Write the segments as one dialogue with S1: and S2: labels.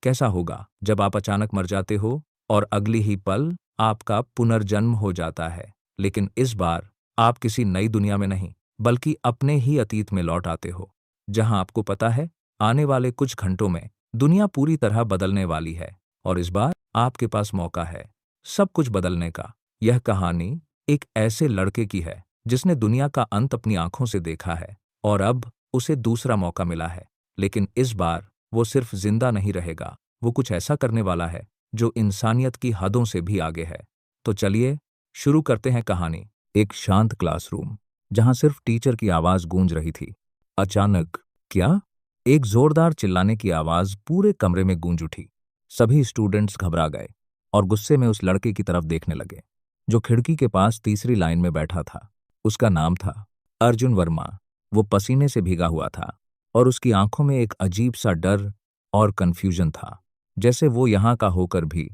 S1: कैसा होगा जब आप अचानक मर जाते हो और अगली ही पल आपका पुनर्जन्म हो जाता है, लेकिन इस बार आप किसी नई दुनिया में नहीं, बल्कि अपने ही अतीत में लौट आते हो, जहां आपको पता है आने वाले कुछ घंटों में दुनिया पूरी तरह बदलने वाली है और इस बार आपके पास मौका है सब कुछ बदलने का। यह कहानी एक ऐसे लड़के की है जिसने दुनिया का अंत अपनी आंखों से देखा है और अब उसे दूसरा मौका मिला है, लेकिन इस बार वो सिर्फ जिंदा नहीं रहेगा, वो कुछ ऐसा करने वाला है जो इंसानियत की हदों से भी आगे है। तो चलिए शुरू करते हैं कहानी। एक शांत क्लासरूम जहां सिर्फ टीचर की आवाज गूंज रही थी। अचानक क्या एक जोरदार चिल्लाने की आवाज पूरे कमरे में गूंज उठी। सभी स्टूडेंट्स घबरा गए और गुस्से में उस लड़के की तरफ देखने लगे जो खिड़की के पास तीसरी लाइन में बैठा था। उसका नाम था अर्जुन वर्मा। वो पसीने से भीगा हुआ था और उसकी आंखों में एक अजीब सा डर और कंफ्यूजन था, जैसे वो यहाँ का होकर भी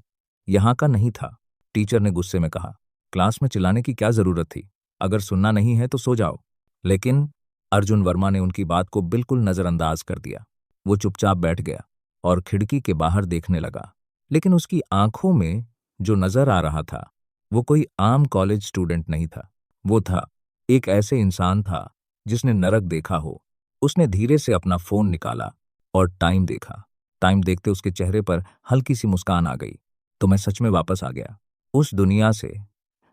S1: यहाँ का नहीं था। टीचर ने गुस्से में कहा, क्लास में चिल्लाने की क्या जरूरत थी? अगर सुनना नहीं है तो सो जाओ। लेकिन अर्जुन वर्मा ने उनकी बात को बिल्कुल नजरअंदाज कर दिया। वो चुपचाप बैठ गया और खिड़की के बाहर देखने लगा, लेकिन उसकी आंखों में जो नजर आ रहा था वो कोई आम कॉलेज स्टूडेंट नहीं था। वो था एक ऐसे इंसान था जिसने नरक देखा हो। उसने धीरे से अपना फोन निकाला और टाइम देखा। टाइम देखते उसके चेहरे पर हल्की सी मुस्कान आ गई। तो मैं सच में वापस आ गया उस दुनिया से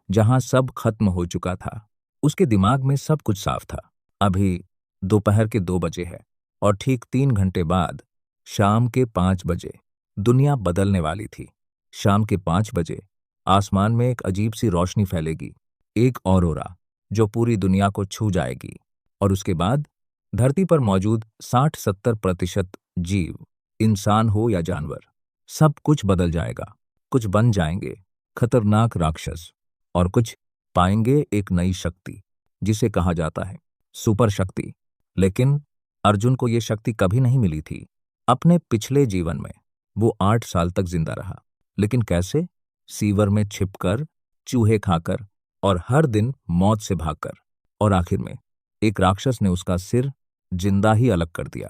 S1: जहां सब खत्म हो चुका था। उसके दिमाग में सब कुछ साफ था। अभी दोपहर के 2 बजे है और ठीक 3 घंटे बाद शाम के 5 बजे दुनिया बदलने वाली थी। शाम के 5 बजे आसमान में एक अजीब सी रोशनी फैलेगी, एक ऑरोरा जो पूरी दुनिया को छू जाएगी और उसके बाद धरती पर मौजूद 60-70% जीव, इंसान हो या जानवर, सब कुछ बदल जाएगा। कुछ बन जाएंगे खतरनाक राक्षस और कुछ पाएंगे एक नई शक्ति जिसे कहा जाता है सुपर शक्ति। लेकिन अर्जुन को यह शक्ति कभी नहीं मिली थी। अपने पिछले जीवन में वो 8 साल तक जिंदा रहा, लेकिन कैसे? सीवर में छिपकर, चूहे खाकर और हर दिन मौत से भागकर। और आखिर में एक राक्षस ने उसका सिर जिंदा ही अलग कर दिया।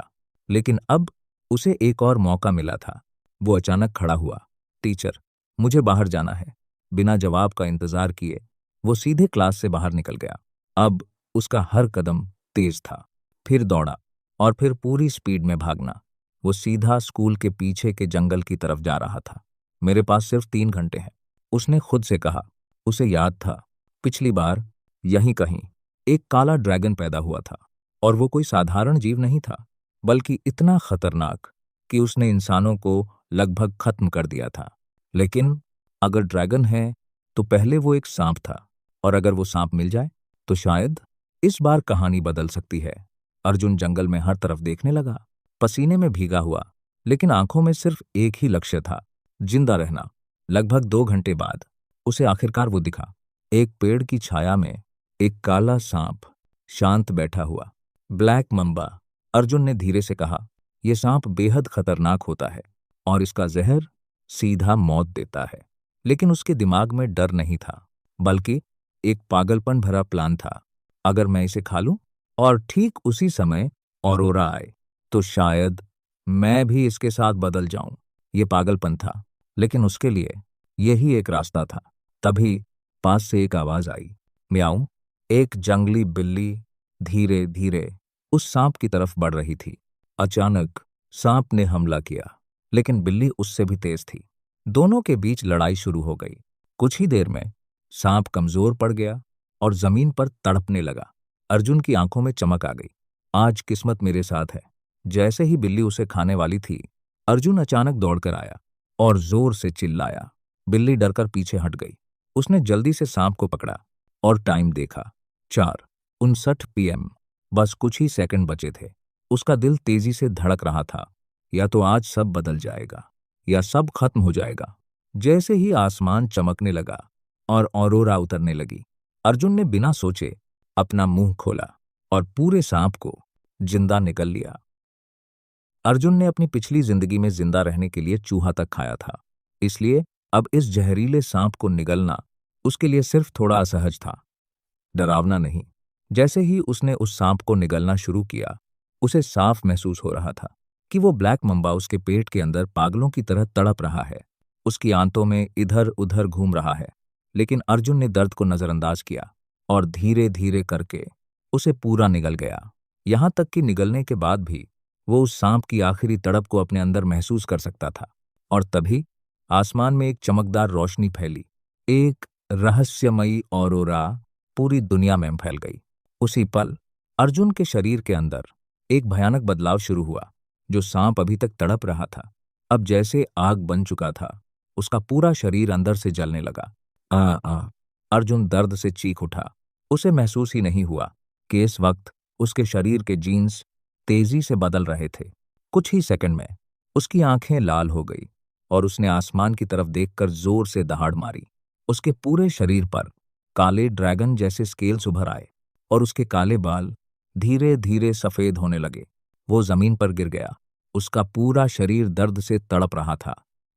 S1: लेकिन अब उसे एक और मौका मिला था। वो अचानक खड़ा हुआ। टीचर, मुझे बाहर जाना है। बिना जवाब का इंतजार किए वो सीधे क्लास से बाहर निकल गया। अब उसका हर कदम तेज था, फिर दौड़ा और फिर पूरी स्पीड में भागना। वो सीधा स्कूल के पीछे के जंगल की तरफ जा रहा था। मेरे पास सिर्फ 3 घंटे हैं, उसने खुद से कहा। उसे याद था पिछली बार यहीं कहीं एक काला ड्रैगन पैदा हुआ था और वो कोई साधारण जीव नहीं था, बल्कि इतना खतरनाक कि उसने इंसानों को लगभग खत्म कर दिया था। लेकिन अगर ड्रैगन है तो पहले वो एक सांप था, और अगर वो सांप मिल जाए तो शायद इस बार कहानी बदल सकती है। अर्जुन जंगल में हर तरफ देखने लगा, पसीने में भीगा हुआ, लेकिन आंखों में सिर्फ एक ही लक्ष्य था, जिंदा रहना। लगभग 2 घंटे बाद उसे आखिरकार वो दिखा। एक पेड़ की छाया में एक काला सांप शांत बैठा हुआ। ब्लैक मम्बा, अर्जुन ने धीरे से कहा। यह सांप बेहद खतरनाक होता है और इसका जहर सीधा मौत देता है। लेकिन उसके दिमाग में डर नहीं था, बल्कि एक पागलपन भरा प्लान था। अगर मैं इसे खा लूं और ठीक उसी समय ऑरोरा आए तो शायद मैं भी इसके साथ बदल जाऊं। ये पागलपन था, लेकिन उसके लिए यही एक रास्ता था। तभी पास से एक आवाज आई, म्याऊं। एक जंगली बिल्ली धीरे धीरे उस सांप की तरफ बढ़ रही थी। अचानक सांप ने हमला किया, लेकिन बिल्ली उससे भी तेज थी। दोनों के बीच लड़ाई शुरू हो गई। कुछ ही देर में सांप कमजोर पड़ गया और जमीन पर तड़पने लगा। अर्जुन की आंखों में चमक आ गई। आज किस्मत मेरे साथ है। जैसे ही बिल्ली उसे खाने वाली थी, अर्जुन अचानक दौड़कर आया और जोर से चिल्लाया। बिल्ली डरकर पीछे हट गई। उसने जल्दी से सांप को पकड़ा और टाइम देखा, 4:59 PM। बस कुछ ही सेकंड बचे थे। उसका दिल तेजी से धड़क रहा था। या तो आज सब बदल जाएगा या सब खत्म हो जाएगा। जैसे ही आसमान चमकने लगा और ऑरोरा उतरने लगी, अर्जुन ने बिना सोचे अपना मुंह खोला और पूरे सांप को जिंदा निकल लिया। अर्जुन ने अपनी पिछली जिंदगी में जिंदा रहने के लिए चूहा तक खाया था, इसलिए अब इस जहरीले सांप को निगलना उसके लिए सिर्फ थोड़ा असहज था, डरावना नहीं। जैसे ही उसने उस सांप को निगलना शुरू किया, उसे साफ महसूस हो रहा था कि वो ब्लैक मम्बा उसके पेट के अंदर पागलों की तरह तड़प रहा है, उसकी आंतों में इधर उधर घूम रहा है। लेकिन अर्जुन ने दर्द को नजरअंदाज किया और धीरे धीरे करके उसे पूरा निगल गया। यहां तक कि निगलने के बाद भी वो उस सांप की आखिरी तड़प को अपने अंदर महसूस कर सकता था। और तभी आसमान में एक चमकदार रोशनी फैली, एक रहस्यमयी ऑरोरा पूरी दुनिया में फैल गई। उसी पल अर्जुन के शरीर के अंदर एक भयानक बदलाव शुरू हुआ। जो सांप अभी तक तड़प रहा था, अब जैसे आग बन चुका था। उसका पूरा शरीर अंदर से जलने लगा। आ आ अर्जुन दर्द से चीख उठा। उसे महसूस ही नहीं हुआ कि इस वक्त उसके शरीर के जीन्स तेजी से बदल रहे थे। कुछ ही सेकंड में उसकी आंखें लाल हो गई और उसने आसमान की तरफ देखकर जोर से दहाड़ मारी। उसके पूरे शरीर पर काले ड्रैगन जैसे स्केल्स उभर आए और उसके काले बाल धीरे धीरे सफेद होने लगे। वो जमीन पर गिर गया। उसका पूरा शरीर दर्द से तड़प रहा था,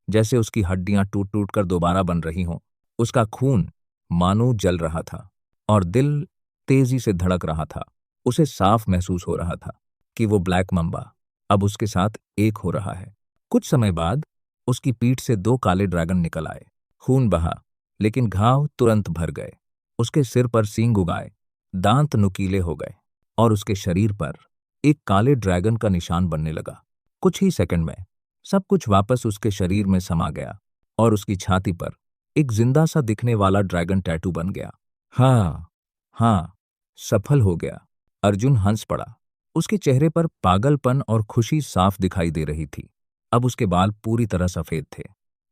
S1: जैसे उसकी हड्डियां टूट टूट कर दोबारा बन रही हों। उसका खून मानो जल रहा था और दिल तेजी से धड़क रहा था। उसे साफ महसूस हो रहा था कि वो ब्लैक मम्बा अब उसके साथ एक हो रहा है। कुछ समय बाद उसकी पीठ से दो काले ड्रैगन निकल आए। खून बहा, लेकिन घाव तुरंत भर गए। उसके सिर पर सींग उगाए, दांत नुकीले हो गए और उसके शरीर पर एक काले ड्रैगन का निशान बनने लगा। कुछ ही सेकंड में सब कुछ वापस उसके शरीर में समा गया और उसकी छाती पर एक जिंदा सा दिखने वाला ड्रैगन टैटू बन गया। हाँ हाँ, सफल हो गया। अर्जुन हंस पड़ा। उसके चेहरे पर पागलपन और खुशी साफ दिखाई दे रही थी। अब उसके बाल पूरी तरह सफेद थे,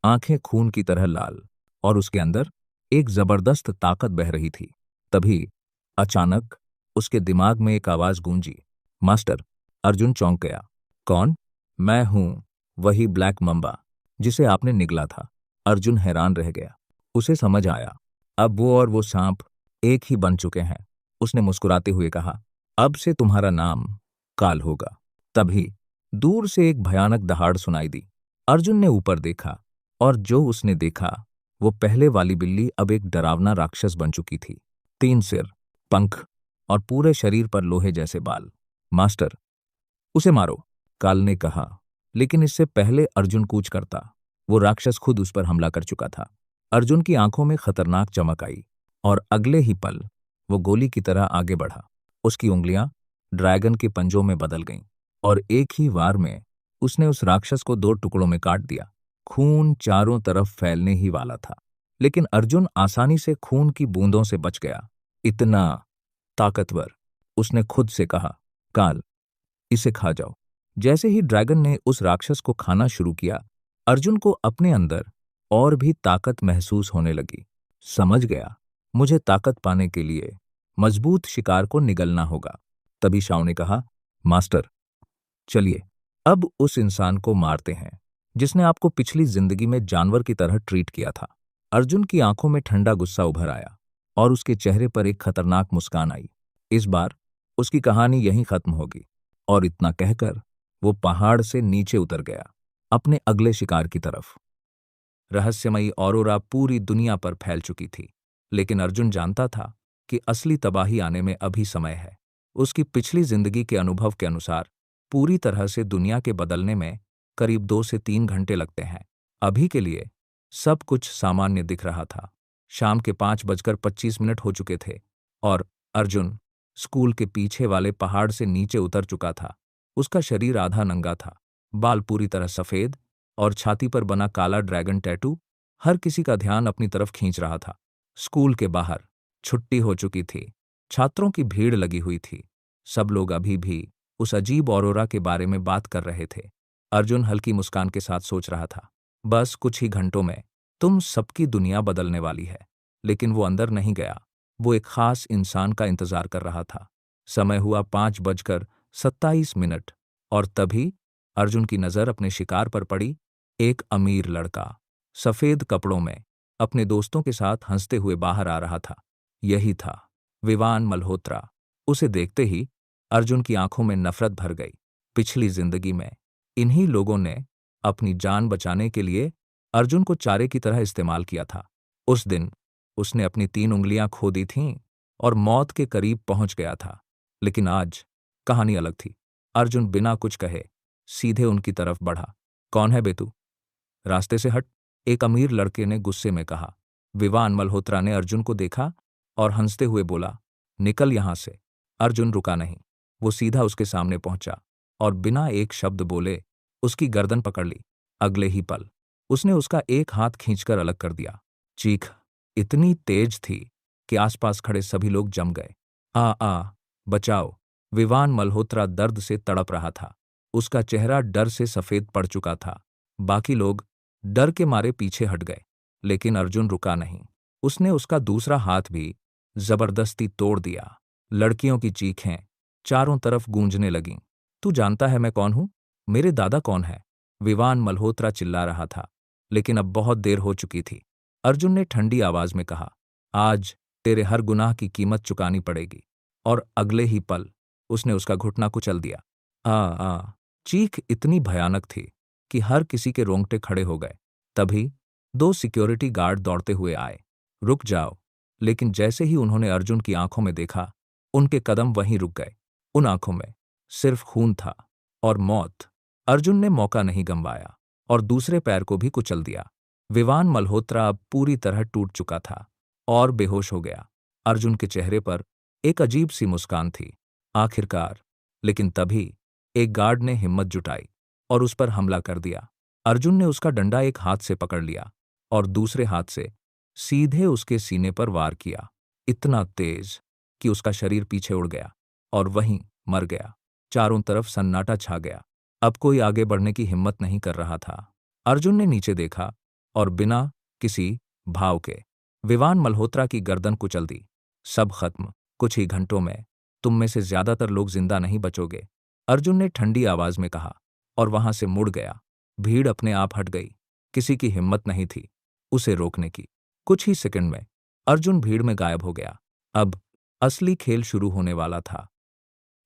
S1: आंखें खून की तरह लाल और उसके अंदर एक जबरदस्त ताकत बह रही थी। तभी अचानक उसके दिमाग में एक आवाज गूंजी, मास्टर। अर्जुन चौंक गया। कौन? मैं हूं, वही ब्लैक मम्बा जिसे आपने निगला था। अर्जुन हैरान रह गया। उसे समझ आया, अब वो और वो सांप एक ही बन चुके हैं। उसने मुस्कुराते हुए कहा, अब से तुम्हारा नाम काल होगा। तभी दूर से एक भयानक दहाड़ सुनाई दी। अर्जुन ने ऊपर देखा और जो उसने देखा वो पहले वाली बिल्ली अब एक डरावना राक्षस बन चुकी थी। 3 सिर, पंख और पूरे शरीर पर लोहे जैसे बाल। मास्टर, उसे मारो, काल ने कहा। लेकिन इससे पहले अर्जुन कूच करता, वो राक्षस खुद उस पर हमला कर चुका था। अर्जुन की आंखों में खतरनाक चमक आई और अगले ही पल वो गोली की तरह आगे बढ़ा। उसकी उंगलियां ड्रैगन के पंजों में बदल गईं और एक ही वार में उसने उस राक्षस को 2 टुकड़ों में काट दिया। खून चारों तरफ फैलने ही वाला था, लेकिन अर्जुन आसानी से खून की बूंदों से बच गया। इतना ताकतवर, उसने खुद से कहा। काल, इसे खा जाओ। जैसे ही ड्रैगन ने उस राक्षस को खाना शुरू किया, अर्जुन को अपने अंदर और भी ताकत महसूस होने लगी। समझ गया, मुझे ताकत पाने के लिए मजबूत शिकार को निगलना होगा। तभी शाओ ने कहा, मास्टर, चलिए अब उस इंसान को मारते हैं जिसने आपको पिछली जिंदगी में जानवर की तरह ट्रीट किया था। अर्जुन की आंखों में ठंडा गुस्सा उभर आया और उसके चेहरे पर एक खतरनाक मुस्कान आई। इस बार उसकी कहानी यहीं खत्म होगी। और इतना कहकर वो पहाड़ से नीचे उतर गया, अपने अगले शिकार की तरफ। रहस्यमयी ऑरोरा पूरी दुनिया पर फैल चुकी थी, लेकिन अर्जुन जानता था कि असली तबाही आने में अभी समय है। उसकी पिछली जिंदगी के अनुभव के अनुसार पूरी तरह से दुनिया के बदलने में करीब 2 से 3 घंटे लगते हैं। अभी के लिए सब कुछ सामान्य दिख रहा था। शाम के 5:25 हो चुके थे और अर्जुन स्कूल के पीछे वाले पहाड़ से नीचे उतर चुका था। उसका शरीर आधा नंगा था, बाल पूरी तरह सफेद और छाती पर बना काला ड्रैगन टैटू हर किसी का ध्यान अपनी तरफ खींच रहा था। स्कूल के बाहर छुट्टी हो चुकी थी, छात्रों की भीड़ लगी हुई थी। सब लोग अभी भी उस अजीब ऑरोरा के बारे में बात कर रहे थे। अर्जुन हल्की मुस्कान के साथ सोच रहा था, बस कुछ ही घंटों में तुम सबकी दुनिया बदलने वाली है। लेकिन वो अंदर नहीं गया। वो एक खास इंसान का इंतजार कर रहा था। समय हुआ 5:27 और तभी अर्जुन की नजर अपने शिकार पर पड़ी। एक अमीर लड़का सफेद कपड़ों में अपने दोस्तों के साथ हंसते हुए बाहर आ रहा था। यही था विवान मल्होत्रा। उसे देखते ही अर्जुन की आंखों में नफरत भर गई। पिछली जिंदगी में इन्हीं लोगों ने अपनी जान बचाने के लिए अर्जुन को चारे की तरह इस्तेमाल किया था। उस दिन उसने अपनी 3 उंगलियां खो दी थीं और मौत के करीब पहुंच गया था। लेकिन आज कहानी अलग थी। अर्जुन बिना कुछ कहे सीधे उनकी तरफ बढ़ा। कौन है बे तू? रास्ते से हट, एक अमीर लड़के ने गुस्से में कहा। विवान मल्होत्रा ने अर्जुन को देखा और हंसते हुए बोला, निकल यहां से। अर्जुन रुका नहीं। वो सीधा उसके सामने पहुंचा और बिना एक शब्द बोले उसकी गर्दन पकड़ ली। अगले ही पल उसने उसका एक हाथ खींचकर अलग कर दिया। चीख इतनी तेज थी कि आसपास खड़े सभी लोग जम गए। आ बचाओ! विवान मल्होत्रा दर्द से तड़प रहा था। उसका चेहरा डर से सफेद पड़ चुका था। बाकी लोग डर के मारे पीछे हट गए, लेकिन अर्जुन रुका नहीं। उसने उसका दूसरा हाथ भी जबरदस्ती तोड़ दिया। लड़कियों की चीखें चारों तरफ गूंजने लगीं। तू जानता है मैं कौन हूं? मेरे दादा कौन है? विवान मल्होत्रा चिल्ला रहा था, लेकिन अब बहुत देर हो चुकी थी। अर्जुन ने ठंडी आवाज में कहा, आज तेरे हर गुनाह की कीमत चुकानी पड़ेगी। और अगले ही पल उसने उसका घुटना कुचल दिया। आ चीख इतनी भयानक थी कि हर किसी के रोंगटे खड़े हो गए। तभी दो सिक्योरिटी गार्ड दौड़ते हुए आए। रुक जाओ! लेकिन जैसे ही उन्होंने अर्जुन की आंखों में देखा, उनके कदम वहीं रुक गए। उन आंखों में सिर्फ खून था और मौत। अर्जुन ने मौका नहीं गंवाया और दूसरे पैर को भी कुचल दिया। विवान मल्होत्रा अब पूरी तरह टूट चुका था और बेहोश हो गया। अर्जुन के चेहरे पर एक अजीब सी मुस्कान थी। आखिरकार! लेकिन तभी एक गार्ड ने हिम्मत जुटाई और उस पर हमला कर दिया। अर्जुन ने उसका डंडा एक हाथ से पकड़ लिया और दूसरे हाथ से सीधे उसके सीने पर वार किया, इतना तेज कि उसका शरीर पीछे उड़ गया और वहीं मर गया। चारों तरफ सन्नाटा छा गया। अब कोई आगे बढ़ने की हिम्मत नहीं कर रहा था। अर्जुन ने नीचे देखा और बिना किसी भाव के विवान मल्होत्रा की गर्दन कुचल दी। सब खत्म। कुछ ही घंटों में तुम में से ज्यादातर लोग जिंदा नहीं बचोगे, अर्जुन ने ठंडी आवाज में कहा और वहां से मुड़ गया। भीड़ अपने आप हट गई। किसी की हिम्मत नहीं थी उसे रोकने की। कुछ ही सेकंड में अर्जुन भीड़ में गायब हो गया। अब असली खेल शुरू होने वाला था।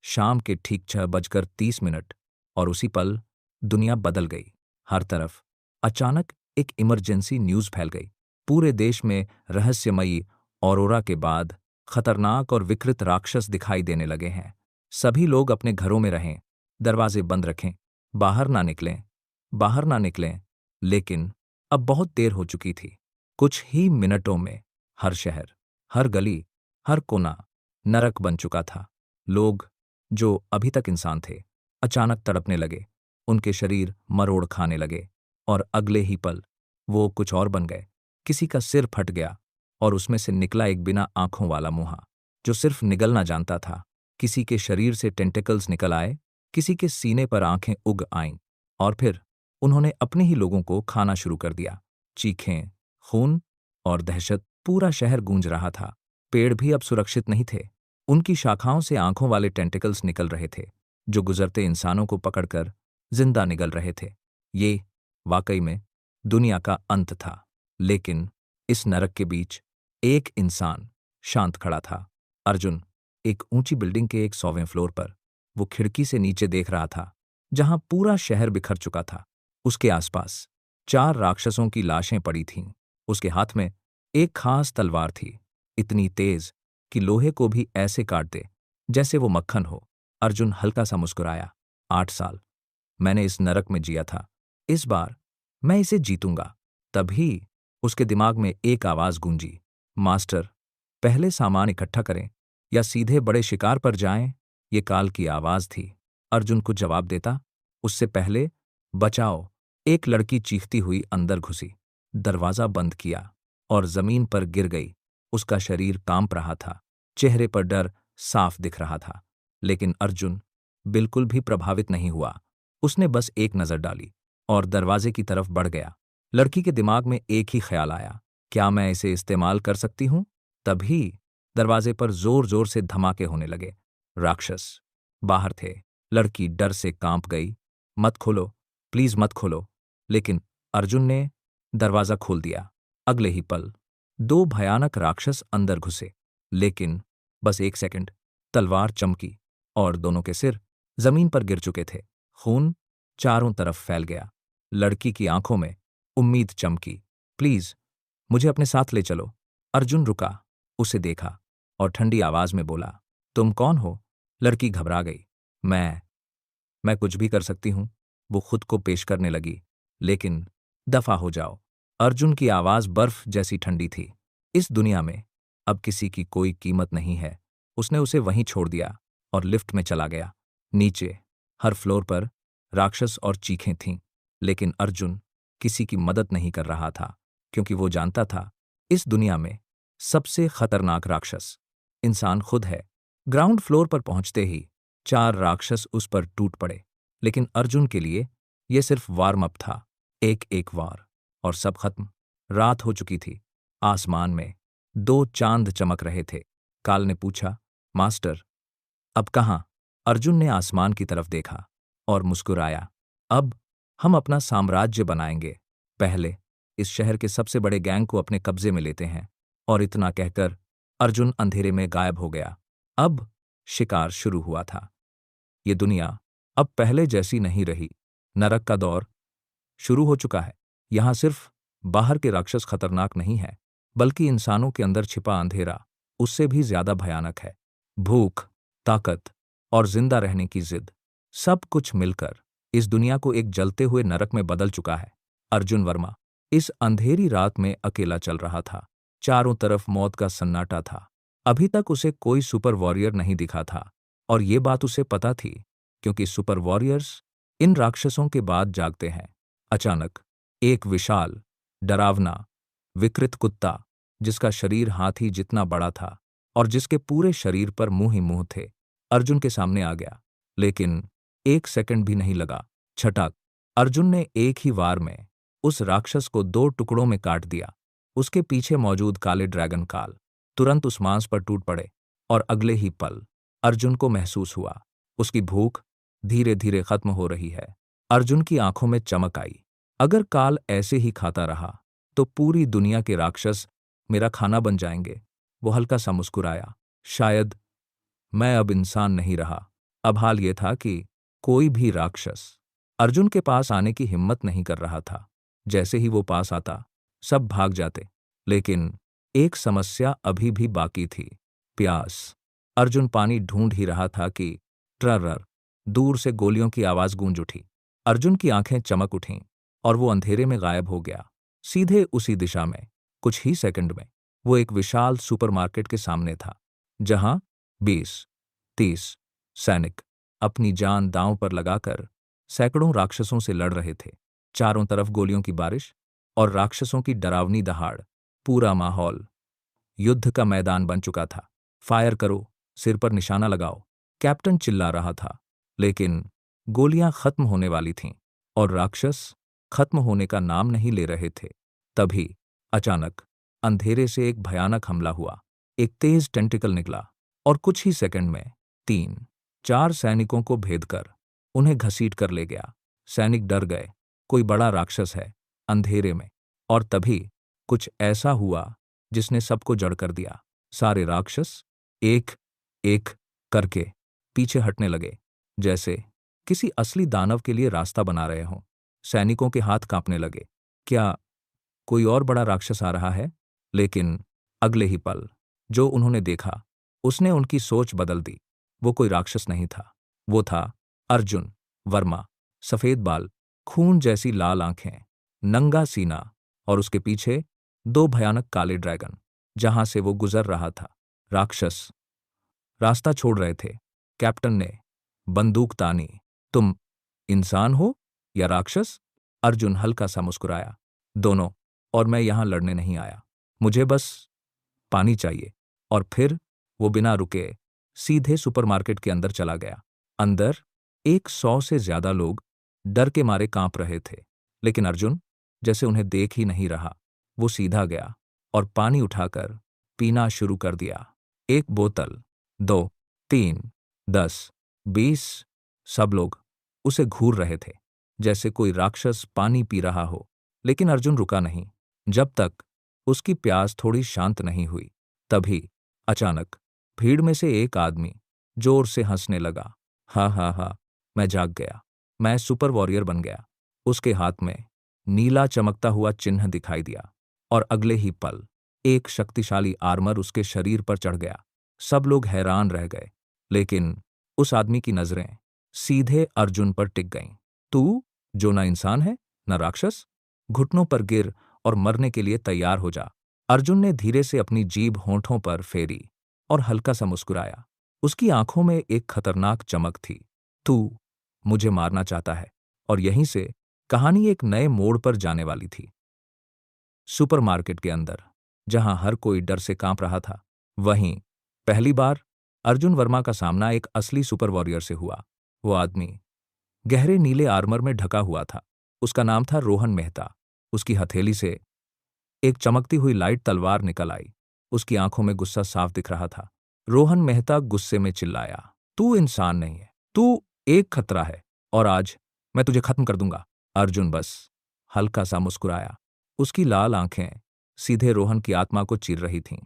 S1: शाम के ठीक 6:30 और उसी पल दुनिया बदल गई। हर तरफ अचानक एक इमरजेंसी न्यूज फैल गई। पूरे देश में रहस्यमयी ऑरोरा के बाद खतरनाक और विकृत राक्षस दिखाई देने लगे हैं। सभी लोग अपने घरों में रहें, दरवाजे बंद रखें, बाहर ना निकलें। लेकिन अब बहुत देर हो चुकी थी। कुछ ही मिनटों में हर शहर, हर गली, हर कोना नरक बन चुका था। लोग जो अभी तक इंसान थे, अचानक तड़पने लगे। उनके शरीर मरोड़ खाने लगे और अगले ही पल वो कुछ और बन गए। किसी का सिर फट गया और उसमें से निकला एक बिना आंखों वाला मुंहा, जो सिर्फ निगलना जानता था। किसी के शरीर से टेंटिकल्स निकल आए, किसी के सीने पर आंखें उग आईं और फिर उन्होंने अपने ही लोगों को खाना शुरू कर दिया। चीखें, खून और दहशत, पूरा शहर गूंज रहा था। पेड़ भी अब सुरक्षित नहीं थे। उनकी शाखाओं से आंखों वाले टेंटिकल्स निकल रहे थे, जो गुजरते इंसानों को पकड़कर जिंदा निगल रहे थे। ये वाकई में दुनिया का अंत था। लेकिन इस नरक के बीच एक इंसान शांत खड़ा था। अर्जुन, एक ऊंची बिल्डिंग के 100वें फ्लोर पर वो खिड़की से नीचे देख रहा था, जहां पूरा शहर बिखर चुका था। उसके आसपास 4 राक्षसों की लाशें पड़ी थीं। उसके हाथ में एक खास तलवार थी, इतनी तेज कि लोहे को भी ऐसे काट दे जैसे वो मक्खन हो। अर्जुन हल्का सा मुस्कुराया। 8 साल मैंने इस नरक में जिया था, इस बार मैं इसे जीतूंगा। तभी उसके दिमाग में एक आवाज गूंजी, मास्टर, पहले सामान इकट्ठा करें या सीधे बड़े शिकार पर जाएं। ये काल की आवाज थी। अर्जुन कुछ जवाब देता उससे पहले, बचाओ! एक लड़की चीखती हुई अंदर घुसी, दरवाजा बंद किया और जमीन पर गिर गई। उसका शरीर कांप रहा था, चेहरे पर डर साफ दिख रहा था। लेकिन अर्जुन बिल्कुल भी प्रभावित नहीं हुआ। उसने बस एक नजर डाली और दरवाजे की तरफ बढ़ गया। लड़की के दिमाग में एक ही ख्याल आया, क्या मैं इसे इस्तेमाल कर सकती हूं? तभी दरवाजे पर जोर जोर से धमाके होने लगे। राक्षस बाहर थे। लड़की डर से कांप गई। मत खोलो, प्लीज मत खोलो। लेकिन अर्जुन ने दरवाजा खोल दिया। अगले ही पल 2 भयानक राक्षस अंदर घुसे। लेकिन बस एक सेकंड, तलवार चमकी और दोनों के सिर जमीन पर गिर चुके थे। खून चारों तरफ फैल गया। लड़की की आंखों में उम्मीद चमकी। प्लीज मुझे अपने साथ ले चलो। अर्जुन रुका, उसे देखा और ठंडी आवाज में बोला, तुम कौन हो? लड़की घबरा गई। मैं कुछ भी कर सकती हूं। वो खुद को पेश करने लगी, लेकिन दफा हो जाओ। अर्जुन की आवाज बर्फ जैसी ठंडी थी। इस दुनिया में अब किसी की कोई कीमत नहीं है। उसने उसे वहीं छोड़ दिया और लिफ्ट में चला गया। नीचे हर फ्लोर पर राक्षस और चीखें थीं, लेकिन अर्जुन किसी की मदद नहीं कर रहा था, क्योंकि वो जानता था इस दुनिया में सबसे खतरनाक राक्षस इंसान खुद है। ग्राउंड फ्लोर पर पहुंचते ही 4 राक्षस उस पर टूट पड़े, लेकिन अर्जुन के लिए यह सिर्फ वार्म अप था। एक एक वार और सब खत्म। रात हो चुकी थी। आसमान में 2 चांद चमक रहे थे। काल ने पूछा, मास्टर अब कहाँ? अर्जुन ने आसमान की तरफ देखा और मुस्कुराया। अब हम अपना साम्राज्य बनाएंगे। पहले इस शहर के सबसे बड़े गैंग को अपने कब्जे में लेते हैं। और इतना कहकर अर्जुन अंधेरे में गायब हो गया। अब शिकार शुरू हुआ था। ये दुनिया अब पहले जैसी नहीं रही। नरक का दौर शुरू हो चुका है। यहां सिर्फ बाहर के राक्षस खतरनाक नहीं है, बल्कि इंसानों के अंदर छिपा अंधेरा उससे भी ज्यादा भयानक है। भूख, ताकत और जिंदा रहने की जिद, सब कुछ मिलकर इस दुनिया को एक जलते हुए नरक में बदल चुका है। अर्जुन वर्मा इस अंधेरी रात में अकेला चल रहा था। चारों तरफ मौत का सन्नाटा था। अभी तक उसे कोई सुपर वॉरियर नहीं दिखा था, और ये बात उसे पता थी, क्योंकि सुपर वॉरियर्स इन राक्षसों के बाद जागते हैं। अचानक एक विशाल, डरावना, विकृत कुत्ता, जिसका शरीर हाथी जितना बड़ा था और जिसके पूरे शरीर पर मुंह ही मुंह थे, अर्जुन के सामने आ गया। लेकिन 1 सेकंड भी नहीं लगा। छटाक! अर्जुन ने एक ही वार में उस राक्षस को 2 टुकड़ों में काट दिया। उसके पीछे मौजूद काले ड्रैगन काल तुरंत उस मांस पर टूट पड़े, और अगले ही पल अर्जुन को महसूस हुआ उसकी भूख धीरे धीरे खत्म हो रही है। अर्जुन की आंखों में चमक आई। अगर काल ऐसे ही खाता रहा तो पूरी दुनिया के राक्षस मेरा खाना बन जाएंगे। वो हल्का सा मुस्कुराया। शायद मैं अब इंसान नहीं रहा। अब हाल ये था कि कोई भी राक्षस अर्जुन के पास आने की हिम्मत नहीं कर रहा था। जैसे ही वो पास आता, सब भाग जाते। लेकिन एक समस्या अभी भी बाकी थी, प्यास। अर्जुन पानी ढूंढ ही रहा था कि ट्रर दूर से गोलियों की आवाज गूंज उठी। अर्जुन की आंखें चमक उठीं और वो अंधेरे में गायब हो गया। सीधे उसी दिशा में कुछ ही सेकंड में वो एक विशाल सुपरमार्केट के सामने था, जहां 20-30 सैनिक अपनी जान दांव पर लगाकर सैकड़ों राक्षसों से लड़ रहे थे। चारों तरफ गोलियों की बारिश और राक्षसों की डरावनी दहाड़। पूरा माहौल युद्ध का मैदान बन चुका था। फायर करो, सिर पर निशाना लगाओ, कैप्टन चिल्ला रहा था। लेकिन गोलियां खत्म होने वाली थीं और राक्षस खत्म होने का नाम नहीं ले रहे थे। तभी अचानक अंधेरे से एक भयानक हमला हुआ। एक तेज टेंटिकल निकला और कुछ ही सेकंड में 3-4 सैनिकों को भेद कर उन्हें घसीट कर ले गया। सैनिक डर गए। कोई बड़ा राक्षस है अंधेरे में। और तभी कुछ ऐसा हुआ जिसने सबको जड़ कर दिया। सारे राक्षस एक एक करके पीछे हटने लगे, जैसे किसी असली दानव के लिए रास्ता बना रहे हों। सैनिकों के हाथ कांपने लगे। क्या कोई और बड़ा राक्षस आ रहा है? लेकिन अगले ही पल जो उन्होंने देखा, उसने उनकी सोच बदल दी। वो कोई राक्षस नहीं था, वो था अर्जुन वर्मा। सफेद बाल, खून जैसी लाल आंखें, नंगा सीना, और उसके पीछे 2 भयानक काले ड्रैगन। जहां से वो गुजर रहा था, राक्षस रास्ता छोड़ रहे थे। कैप्टन ने बंदूक तानी। तुम इंसान हो या राक्षस? अर्जुन हल्का सा मुस्कुराया। दोनों। और मैं यहां लड़ने नहीं आया। मुझे बस पानी चाहिए। और फिर वो बिना रुके सीधे सुपरमार्केट के अंदर चला गया। अंदर 100 से ज्यादा लोग डर के मारे कांप रहे थे, लेकिन अर्जुन जैसे उन्हें देख ही नहीं रहा। वो सीधा गया और पानी उठाकर पीना शुरू कर दिया। 1 बोतल, 2, 3, 10, 20। सब लोग उसे घूर रहे थे, जैसे कोई राक्षस पानी पी रहा हो। लेकिन अर्जुन रुका नहीं, जब तक उसकी प्यास थोड़ी शांत नहीं हुई। तभी अचानक भीड़ में से एक आदमी जोर से हंसने लगा। हा हा हा, मैं जाग गया। मैं सुपर वॉरियर बन गया। उसके हाथ में नीला चमकता हुआ चिन्ह दिखाई दिया, और अगले ही पल एक शक्तिशाली आर्मर उसके शरीर पर चढ़ गया। सब लोग हैरान रह गए, लेकिन उस आदमी की नजरें सीधे अर्जुन पर टिक गईं। तू? जो ना इंसान है न राक्षस। घुटनों पर गिर और मरने के लिए तैयार हो जा। अर्जुन ने धीरे से अपनी जीभ होंठों पर फेरी और हल्का सा मुस्कुराया। उसकी आंखों में एक खतरनाक चमक थी। तू मुझे मारना चाहता है। और यहीं से कहानी एक नए मोड़ पर जाने वाली थी। सुपरमार्केट के अंदर, जहां हर कोई डर से कांप रहा था, वहीं पहली बार अर्जुन वर्मा का सामना एक असली सुपर वॉरियर से हुआ। वो आदमी गहरे नीले आर्मर में ढका हुआ था। उसका नाम था रोहन मेहता। उसकी हथेली से एक चमकती हुई लाइट तलवार निकल आई। उसकी आंखों में गुस्सा साफ दिख रहा था। रोहन मेहता गुस्से में चिल्लाया, तू इंसान नहीं है, तू एक खतरा है, और आज मैं तुझे खत्म कर दूंगा। अर्जुन बस हल्का सा मुस्कुराया। उसकी लाल आंखें सीधे रोहन की आत्मा को चीर रही थीं।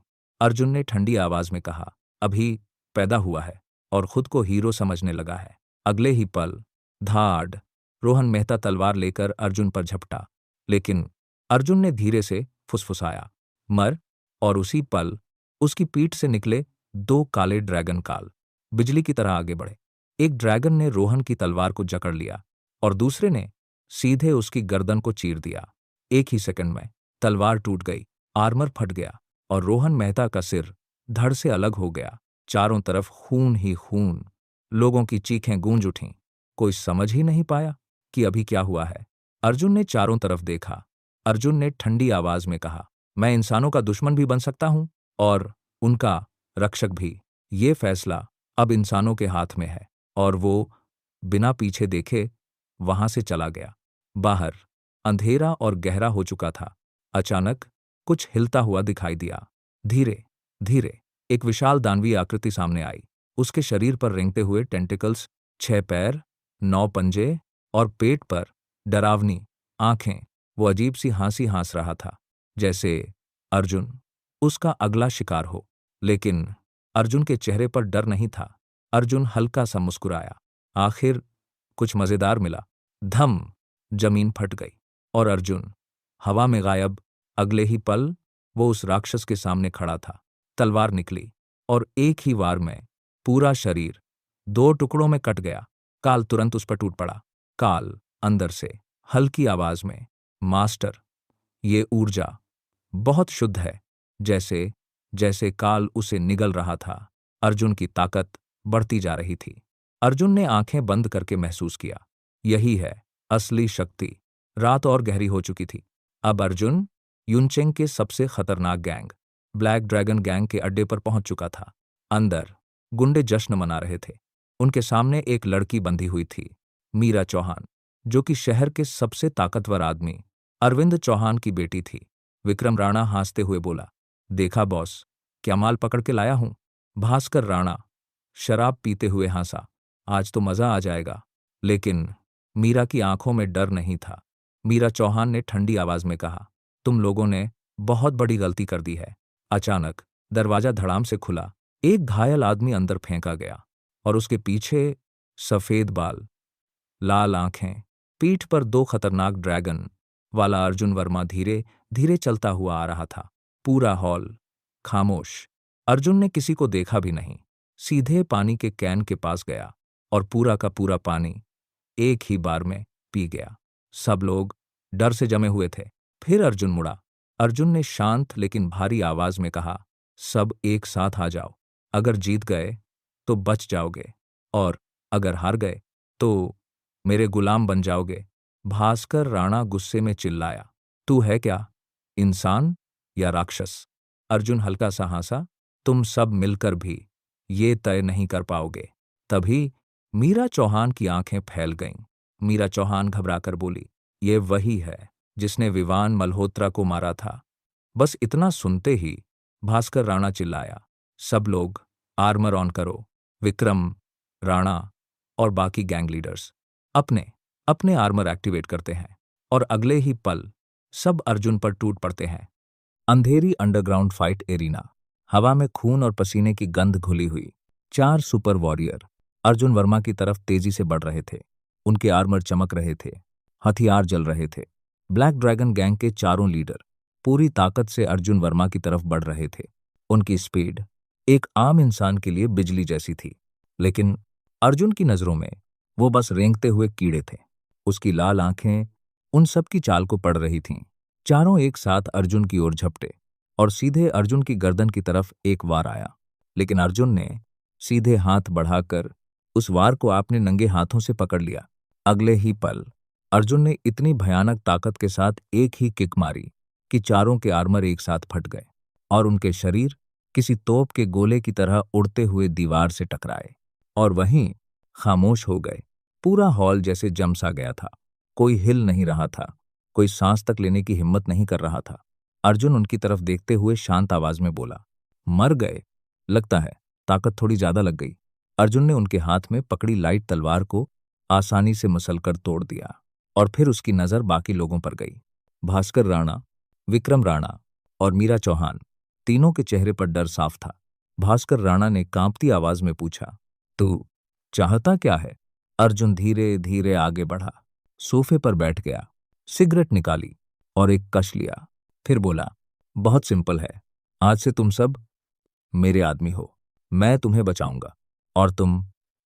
S1: अर्जुन ने ठंडी आवाज में कहा, अभी पैदा हुआ है और खुद को हीरो समझने लगा है। अगले ही पल धाड़ रोहन मेहता तलवार लेकर अर्जुन पर झपटा। लेकिन अर्जुन ने धीरे से फुसफुसाया, मर। और उसी पल उसकी पीठ से निकले दो काले ड्रैगन काल बिजली की तरह आगे बढ़े। एक ड्रैगन ने रोहन की तलवार को जकड़ लिया और दूसरे ने सीधे उसकी गर्दन को चीर दिया। एक ही सेकंड में तलवार टूट गई, आर्मर फट गया और रोहन मेहता का सिर धड़ से अलग हो गया। चारों तरफ खून ही खून। लोगों की चीखें गूंज उठीं। कोई समझ ही नहीं पाया कि अभी क्या हुआ है। अर्जुन ने चारों तरफ देखा। अर्जुन ने ठंडी आवाज में कहा, मैं इंसानों का दुश्मन भी बन सकता हूं और उनका रक्षक भी। ये फैसला अब इंसानों के हाथ में है। और वो बिना पीछे देखे वहां से चला गया। बाहर अंधेरा और गहरा हो चुका था। अचानक कुछ हिलता हुआ दिखाई दिया। धीरे धीरे एक विशाल दानवीय आकृति सामने आई। उसके शरीर पर रेंगते हुए टेंटिकल्स, 6 पैर, 9 पंजे और पेट पर डरावनी आंखें। वो अजीब सी हंसी हंस रहा था, जैसे अर्जुन उसका अगला शिकार हो। लेकिन अर्जुन के चेहरे पर डर नहीं था। अर्जुन हल्का सा मुस्कुराया। आखिर कुछ मजेदार मिला। धम, जमीन फट गई और अर्जुन हवा में गायब। अगले ही पल वो उस राक्षस के सामने खड़ा था। तलवार निकली और एक ही वार में पूरा शरीर 2 टुकड़ों में कट गया। काल तुरंत उस पर टूट पड़ा। काल अंदर से हल्की आवाज में, मास्टर, ये ऊर्जा बहुत शुद्ध है। जैसे जैसे काल उसे निगल रहा था, अर्जुन की ताकत बढ़ती जा रही थी। अर्जुन ने आंखें बंद करके महसूस किया, यही है असली शक्ति। रात और गहरी हो चुकी थी। अब अर्जुन युनचेंग के सबसे खतरनाक गैंग, ब्लैक ड्रैगन गैंग के अड्डे पर पहुंच चुका था। अंदर गुंडे जश्न मना रहे थे। उनके सामने एक लड़की बंधी हुई थी, मीरा चौहान, जो कि शहर के सबसे ताकतवर आदमी अरविंद चौहान की बेटी थी। विक्रम राणा हंसते हुए बोला, देखा बॉस, क्या माल पकड़ के लाया हूं। भास्कर राणा शराब पीते हुए हंसा, आज तो मजा आ जाएगा। लेकिन मीरा की आंखों में डर नहीं था। मीरा चौहान ने ठंडी आवाज में कहा, तुम लोगों ने बहुत बड़ी गलती कर दी है। अचानक दरवाजा धड़ाम से खुला। एक घायल आदमी अंदर फेंका गया और उसके पीछे सफेद बाल, लाल आंखें, पीठ पर 2 खतरनाक ड्रैगन वाला अर्जुन वर्मा धीरे धीरे चलता हुआ आ रहा था। पूरा हॉल खामोश। अर्जुन ने किसी को देखा भी नहीं। सीधे पानी के कैन के पास गया और पूरा का पूरा पानी एक ही बार में पी गया। सब लोग डर से जमे हुए थे। फिर अर्जुन मुड़ा। अर्जुन ने शांत लेकिन भारी आवाज में कहा, सब एक साथ आ जाओ। अगर जीत गए तो बच जाओगे और अगर हार गए तो मेरे गुलाम बन जाओगे। भास्कर राणा गुस्से में चिल्लाया, तू है क्या, इंसान या राक्षस? अर्जुन हल्का सा हंसा, तुम सब मिलकर भी ये तय नहीं कर पाओगे। तभी मीरा चौहान की आंखें फैल गईं। मीरा चौहान घबराकर बोली, ये वही है जिसने विवान मल्होत्रा को मारा था। बस इतना सुनते ही भास्कर राणा चिल्लाया, सब लोग आर्मर ऑन करो। विक्रम राणा और बाकी गैंग लीडर्स अपने अपने आर्मर एक्टिवेट करते हैं और अगले ही पल सब अर्जुन पर टूट पड़ते हैं। अंधेरी अंडरग्राउंड फाइट एरिना, हवा में खून और पसीने की गंध घुली हुई। 4 सुपर वॉरियर अर्जुन वर्मा की तरफ तेजी से बढ़ रहे थे। उनके आर्मर चमक रहे थे, हथियार जल रहे थे। ब्लैक ड्रैगन गैंग के चारों लीडर पूरी ताकत से अर्जुन वर्मा की तरफ बढ़ रहे थे। उनकी स्पीड एक आम इंसान के लिए बिजली जैसी थी, लेकिन अर्जुन की नजरों में वो बस रेंगते हुए कीड़े थे। उसकी लाल आंखें उन सब की चाल को पढ़ रही थीं। चारों एक साथ अर्जुन की ओर झपटे और सीधे अर्जुन की गर्दन की तरफ एक वार आया, लेकिन अर्जुन ने सीधे हाथ बढ़ाकर उस वार को अपने नंगे हाथों से पकड़ लिया। अगले ही पल अर्जुन ने इतनी भयानक ताकत के साथ एक ही किक मारी कि चारों के आर्मर एक साथ फट गए और उनके शरीर किसी तोप के गोले की तरह उड़ते हुए दीवार से टकराए और वहीं खामोश हो गए। पूरा हॉल जैसे जम सा गया था। कोई हिल नहीं रहा था, कोई सांस तक लेने की हिम्मत नहीं कर रहा था। अर्जुन उनकी तरफ देखते हुए शांत आवाज में बोला, मर गए? लगता है ताकत थोड़ी ज्यादा लग गई। अर्जुन ने उनके हाथ में पकड़ी लाइट तलवार को आसानी से मसलकर तोड़ दिया और फिर उसकी नजर बाकी लोगों पर गई। भास्कर राणा, विक्रम राणा और मीरा चौहान, तीनों के चेहरे पर डर साफ था। भास्कर राणा ने कांपती आवाज में पूछा, तू चाहता क्या है? अर्जुन धीरे धीरे आगे बढ़ा, सोफे पर बैठ गया, सिगरेट निकाली और एक कश लिया। फिर बोला, बहुत सिंपल है, आज से तुम सब मेरे आदमी हो। मैं तुम्हें बचाऊंगा और तुम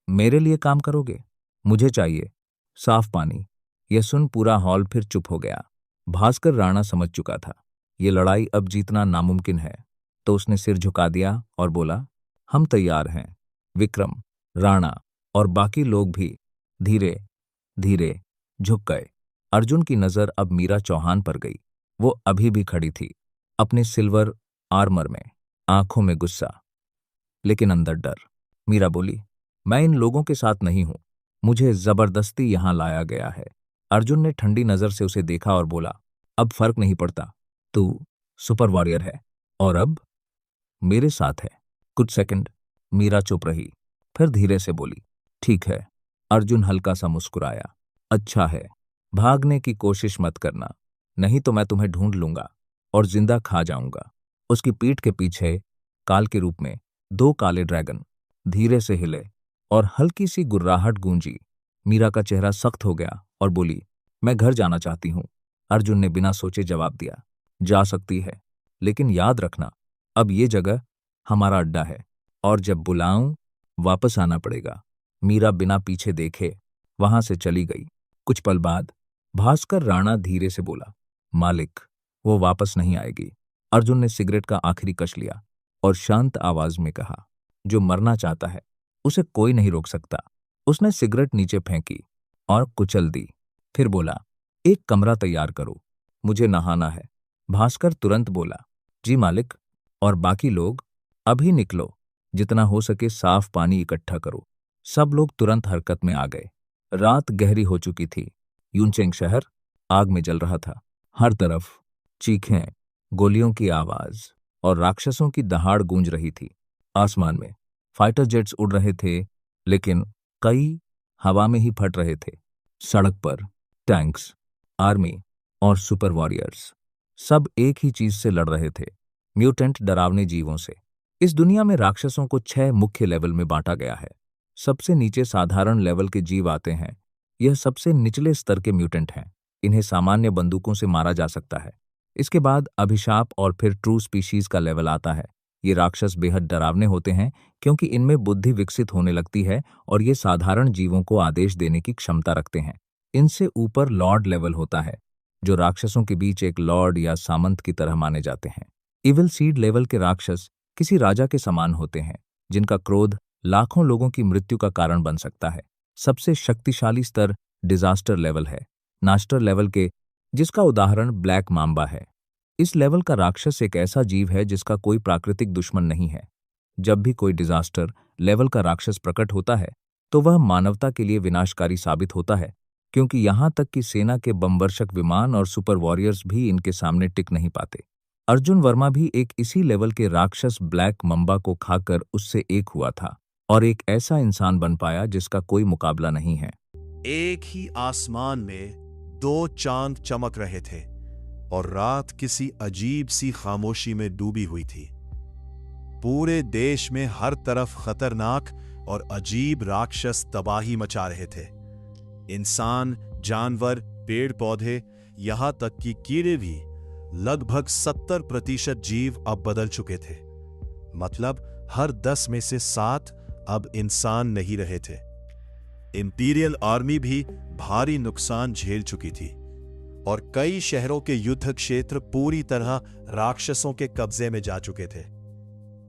S1: मेरे लिए काम करोगे। मुझे चाहिए साफ पानी। यह सुन पूरा हॉल फिर चुप हो गया। भास्कर राणा समझ चुका था ये लड़ाई अब जीतना नामुमकिन है, तो उसने सिर झुका दिया और बोला, हम तैयार हैं। विक्रम, राणा और बाकी लोग भी धीरे धीरे झुक गए। अर्जुन की नजर अब मीरा चौहान पर गई। वो अभी भी खड़ी थी, अपने सिल्वर आर्मर में, आंखों में गुस्सा लेकिन अंदर डर। मीरा बोली, मैं इन लोगों के साथ नहीं हूं, मुझे जबरदस्ती यहां लाया गया है। अर्जुन ने ठंडी नजर से उसे देखा और बोला, अब फर्क नहीं पड़ता, तू सुपर वॉरियर है और अब मेरे साथ है। कुछ सेकंड मीरा चुप रही, फिर धीरे से बोली, ठीक है। अर्जुन हल्का सा मुस्कुराया, अच्छा है, भागने की कोशिश मत करना, नहीं तो मैं तुम्हें ढूंढ लूंगा और जिंदा खा जाऊंगा। उसकी पीठ के पीछे काल के रूप में दो काले ड्रैगन धीरे से हिले और हल्की सी गुर्राहट गूंजी। मीरा का चेहरा सख्त हो गया और बोली, मैं घर जाना चाहती हूं। अर्जुन ने बिना सोचे जवाब दिया, जा सकती है, लेकिन याद रखना अब ये जगह हमारा अड्डा है और जब बुलाऊं वापस आना पड़ेगा। मीरा बिना पीछे देखे वहां से चली गई। कुछ पल बाद भास्कर राणा धीरे से बोला, मालिक, वो वापस नहीं आएगी। अर्जुन ने सिगरेट का आखिरी कश लिया और शांत आवाज में कहा, जो मरना चाहता है उसे कोई नहीं रोक सकता। उसने सिगरेट नीचे फेंकी और कुचल दी, फिर बोला, एक कमरा तैयार करो, मुझे नहाना है। भास्कर तुरंत बोला, जी मालिक। और बाकी लोग अभी निकलो, जितना हो सके साफ पानी इकट्ठा करो। सब लोग तुरंत हरकत में आ गए। रात गहरी हो चुकी थी। यूनचेंग शहर आग में जल रहा था। हर तरफ चीखें, गोलियों की आवाज और राक्षसों की दहाड़ गूंज रही थी। आसमान में फाइटर जेट्स उड़ रहे थे, लेकिन कई हवा में ही फट रहे थे। सड़क पर टैंक्स, आर्मी और सुपर वॉरियर्स सब एक ही चीज से लड़ रहे थे, म्यूटेंट डरावने जीवों से। इस दुनिया में राक्षसों को 6 मुख्य लेवल में बांटा गया है। सबसे नीचे साधारण लेवल के जीव आते हैं। यह सबसे निचले स्तर के म्यूटेंट हैं। इन्हें सामान्य बंदूकों से मारा जा सकता है। इसके बाद अभिशाप और फिर ट्रू स्पीशीज का लेवल आता है। ये राक्षस बेहद डरावने होते हैं क्योंकि इनमें बुद्धि विकसित होने लगती है और ये साधारण जीवों को आदेश देने की क्षमता रखते हैं। इनसे ऊपर लॉर्ड लेवल होता है, जो राक्षसों के बीच एक लॉर्ड या सामंत की तरह माने जाते हैं। इविल सीड लेवल के राक्षस किसी राजा के समान होते हैं, जिनका क्रोध लाखों लोगों की मृत्यु का कारण बन सकता है। सबसे शक्तिशाली स्तर डिजास्टर लेवल है, नास्टर लेवल के, जिसका उदाहरण ब्लैक माम्बा है। इस लेवल का राक्षस एक ऐसा जीव है जिसका कोई प्राकृतिक दुश्मन नहीं है। जब भी कोई डिजास्टर लेवल का राक्षस प्रकट होता है तो वह मानवता के लिए विनाशकारी साबित होता है, क्योंकि यहां तक कि सेना के बमवर्षक विमान और सुपर वॉरियर्स भी इनके सामने टिक नहीं पाते। अर्जुन वर्मा भी एक इसी लेवल के राक्षस ब्लैक मम्बा को खाकर उससे एक हुआ था और एक ऐसा इंसान बन पाया जिसका कोई मुकाबला नहीं है।
S2: एक ही आसमान में 2 चांद चमक रहे थे और रात किसी अजीब सी खामोशी में डूबी हुई थी। पूरे देश में हर तरफ खतरनाक और अजीब राक्षस तबाही मचा रहे थे। इंसान, जानवर, पेड़ पौधे, यहां तक कि कीड़े भी, लगभग 70% जीव अब बदल चुके थे। मतलब हर 10 में से 7 अब इंसान नहीं रहे थे। इंपीरियल आर्मी भी भारी नुकसान झेल चुकी थी और कई शहरों के युद्ध क्षेत्र पूरी तरह राक्षसों के कब्जे में जा चुके थे।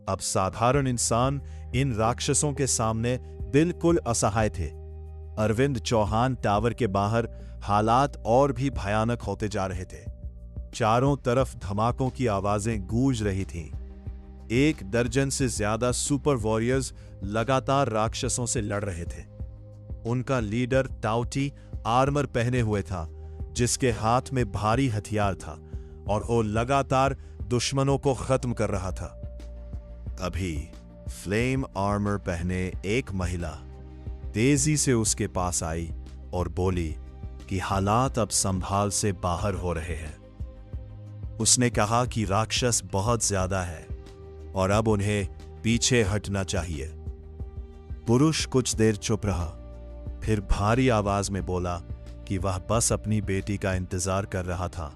S2: अब साधारण इंसान इन राक्षसों के सामने बिल्कुल असहाय थे। अरविंद चौहान टावर के बाहर हालात और भी भयानक होते जा रहे थे। चारों तरफ धमाकों की आवाजें गूंज रही थीं। 1 दर्जन से ज्यादा सुपर वॉरियर्स लगातार राक्षसों से लड़ रहे थे। उनका लीडर टाउटी आर्मर पहने हुए था, जिसके हाथ में भारी हथियार था और वो लगातार दुश्मनों को खत्म कर रहा था। अभी फ्लेम आर्मर पहने एक महिला तेजी से उसके पास आई और बोली कि हालात अब संभाल से बाहर हो रहे हैं। उसने कहा कि राक्षस बहुत ज्यादा है और अब उन्हें पीछे हटना चाहिए। पुरुष कुछ देर चुप रहा, फिर भारी आवाज में बोला कि वह बस अपनी बेटी का इंतजार कर रहा था,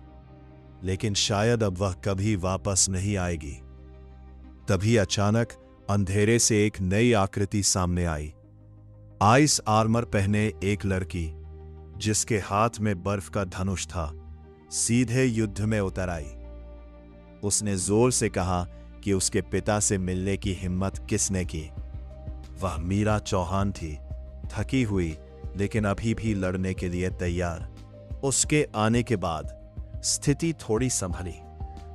S2: लेकिन शायद अब वह कभी वापस नहीं आएगी। तभी अचानक अंधेरे से एक नई आकृति सामने आई। आइस आर्मर पहने एक लड़की, जिसके हाथ में बर्फ का धनुष था, सीधे युद्ध में उतर आई। उसने जोर से कहा कि उसके पिता से मिलने की हिम्मत किसने की। वह मीरा चौहान थी, थकी हुई लेकिन अभी भी लड़ने के लिए तैयार। उसके आने के बाद स्थिति थोड़ी संभली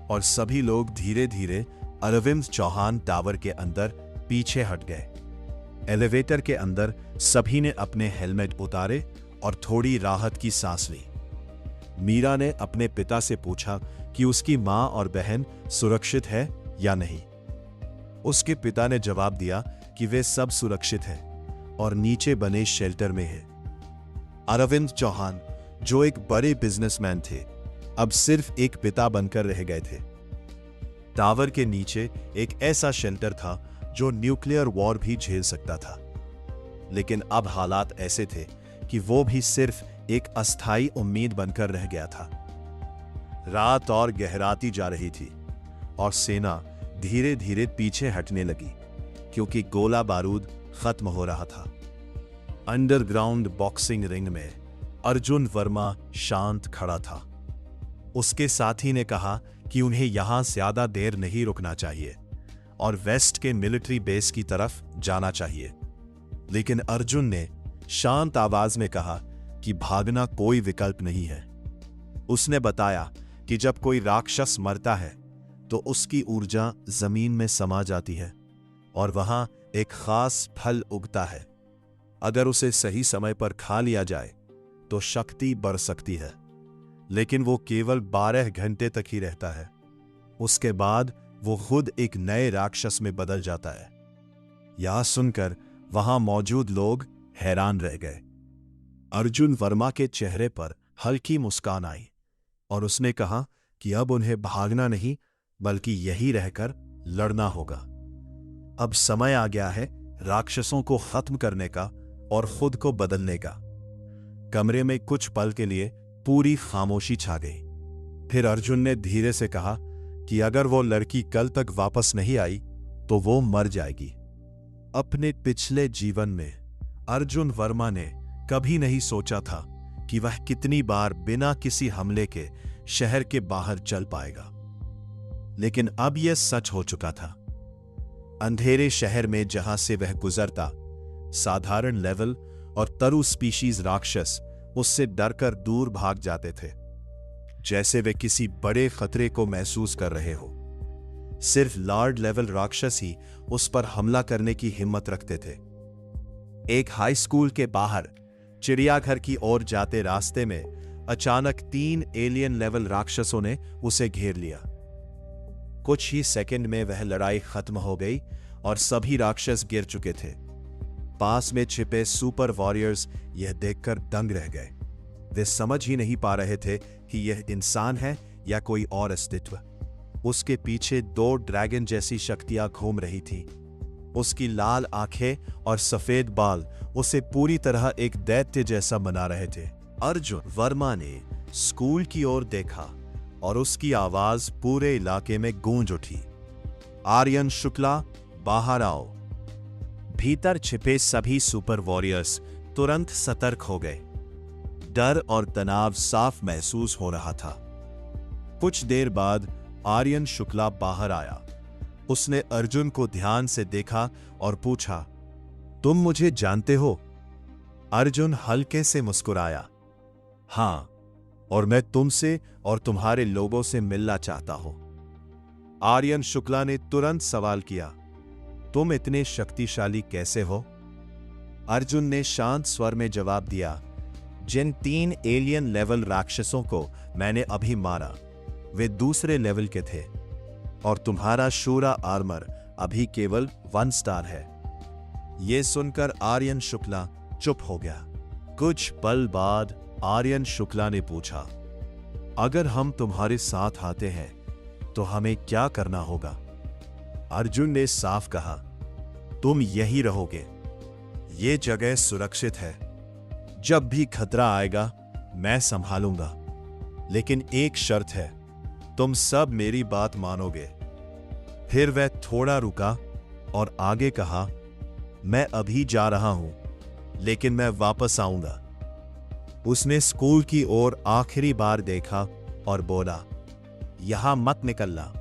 S2: और सभी लोग धीरे धीरे अरविंद चौहान टावर के अंदर पीछे हट गए। एलिवेटर के अंदर सभी ने अपने हेलमेट उतारे और थोड़ी राहत की सांस ली। मीरा ने अपने पिता से पूछा कि उसकी मां और बहन सुरक्षित है या नहीं। उसके पिता ने जवाब दिया कि वे सब सुरक्षित हैं और नीचे बने शेल्टर में है। अरविंद चौहान, जो एक बड़े बिजनेसमैन थे, अब सिर्फ एक पिता बनकर रह गए थे। टावर के नीचे एक ऐसा शेल्टर था जो न्यूक्लियर वॉर भी झेल सकता था, लेकिन अब हालात ऐसे थे कि वो भी सिर्फ एक अस्थायी उम्मीद बनकर रह गया था। रात और गहराती जा रही थी और सेना धीरे धीरे पीछे हटने लगी, क्योंकि गोला बारूद खत्म हो रहा था। अंडरग्राउंड बॉक्सिंग रिंग में अर्जुन वर्मा शांत खड़ा था। उसके साथी ने कहा कि उन्हें यहां ज्यादा देर नहीं रुकना चाहिए और वेस्ट के मिलिट्री बेस की तरफ जाना चाहिए, लेकिन अर्जुन ने शांत आवाज में कहा कि भागना कोई विकल्प नहीं है। उसने बताया कि जब कोई राक्षस मरता है तो उसकी ऊर्जा जमीन में समा जाती है और वहां एक खास फल उगता है। अगर उसे सही समय पर खा लिया जाए तो शक्ति बढ़ सकती है, लेकिन वो केवल 12 घंटे तक ही रहता है। उसके बाद वो खुद एक नए राक्षस में बदल जाता है। यह सुनकर वहां मौजूद लोग हैरान रह गए। अर्जुन वर्मा के चेहरे पर हल्की मुस्कान आई और उसने कहा कि अब उन्हें भागना नहीं बल्कि यही रहकर लड़ना होगा। अब समय आ गया है राक्षसों को खत्म करने का और खुद को बदलने का। कमरे में कुछ पल के लिए पूरी खामोशी छा गई। फिर अर्जुन ने धीरे से कहा कि अगर वो लड़की कल तक वापस नहीं आई तो वो मर जाएगी। अपने पिछले जीवन में अर्जुन वर्मा ने कभी नहीं सोचा था कि वह कितनी बार बिना किसी हमले के शहर के बाहर चल पाएगा, लेकिन अब यह सच हो चुका था। अंधेरे शहर में जहां से वह गुजरता, साधारण लेवल और तरु स्पीशीज राक्षस उससे डरकर दूर भाग जाते थे, जैसे वे किसी बड़े खतरे को महसूस कर रहे हो। सिर्फ लार्ड लेवल राक्षस ही उस पर हमला करने की हिम्मत रखते थे। एक हाई स्कूल के बाहर चिड़ियाघर की ओर जाते रास्ते में अचानक 3 एलियन लेवल राक्षसों ने उसे घेर लिया। कुछ ही सेकंड में वह लड़ाई खत्म हो गई और सभी राक्षस गिर चुके थे। पास में छिपे सुपर वॉरियर्स यह देखकर दंग रह गए। वे समझ ही नहीं पा रहे थे कि यह इंसान है या कोई और अस्तित्व। उसके पीछे 2 ड्रैगन जैसी शक्तियां घूम रही थीं। उसकी लाल आंखें और सफेद बाल उसे पूरी तरह एक दैत्य जैसा बना रहे थे। अर्जुन वर्मा ने स्कूल की ओर देखा और उसकी आवाज पूरे इलाके में गूंज उठी। आर्यन शुक्ला, बाहर आओ। भीतर छिपे सभी सुपर वॉरियर्स तुरंत सतर्क हो गए। डर और तनाव साफ महसूस हो रहा था। कुछ देर बाद आर्यन शुक्ला बाहर आया। उसने अर्जुन को ध्यान से देखा और पूछा, तुम मुझे जानते हो? अर्जुन हल्के से मुस्कुराया, हां, और मैं तुमसे और तुम्हारे लोगों से मिलना चाहता हूं। आर्यन शुक्ला ने तुरंत सवाल किया, तुम इतने शक्तिशाली कैसे हो? अर्जुन ने शांत स्वर में जवाब दिया, जिन 3 एलियन लेवल राक्षसों को मैंने अभी मारा वे दूसरे लेवल के थे, और तुम्हारा शूरा आर्मर अभी केवल 1 स्टार है। यह सुनकर आर्यन शुक्ला चुप हो गया। कुछ पल बाद आर्यन शुक्ला ने पूछा, अगर हम तुम्हारे साथ आते हैं तो हमें क्या करना होगा? अर्जुन ने साफ कहा, तुम यही रहोगे। ये जगह सुरक्षित है। जब भी खतरा आएगा मैं संभालूंगा, लेकिन एक शर्त है, तुम सब मेरी बात मानोगे। फिर वह थोड़ा रुका और आगे कहा, मैं अभी जा रहा हूं, लेकिन मैं वापस आऊंगा। उसने स्कूल की ओर आखिरी बार देखा और बोला, यहां मत निकलना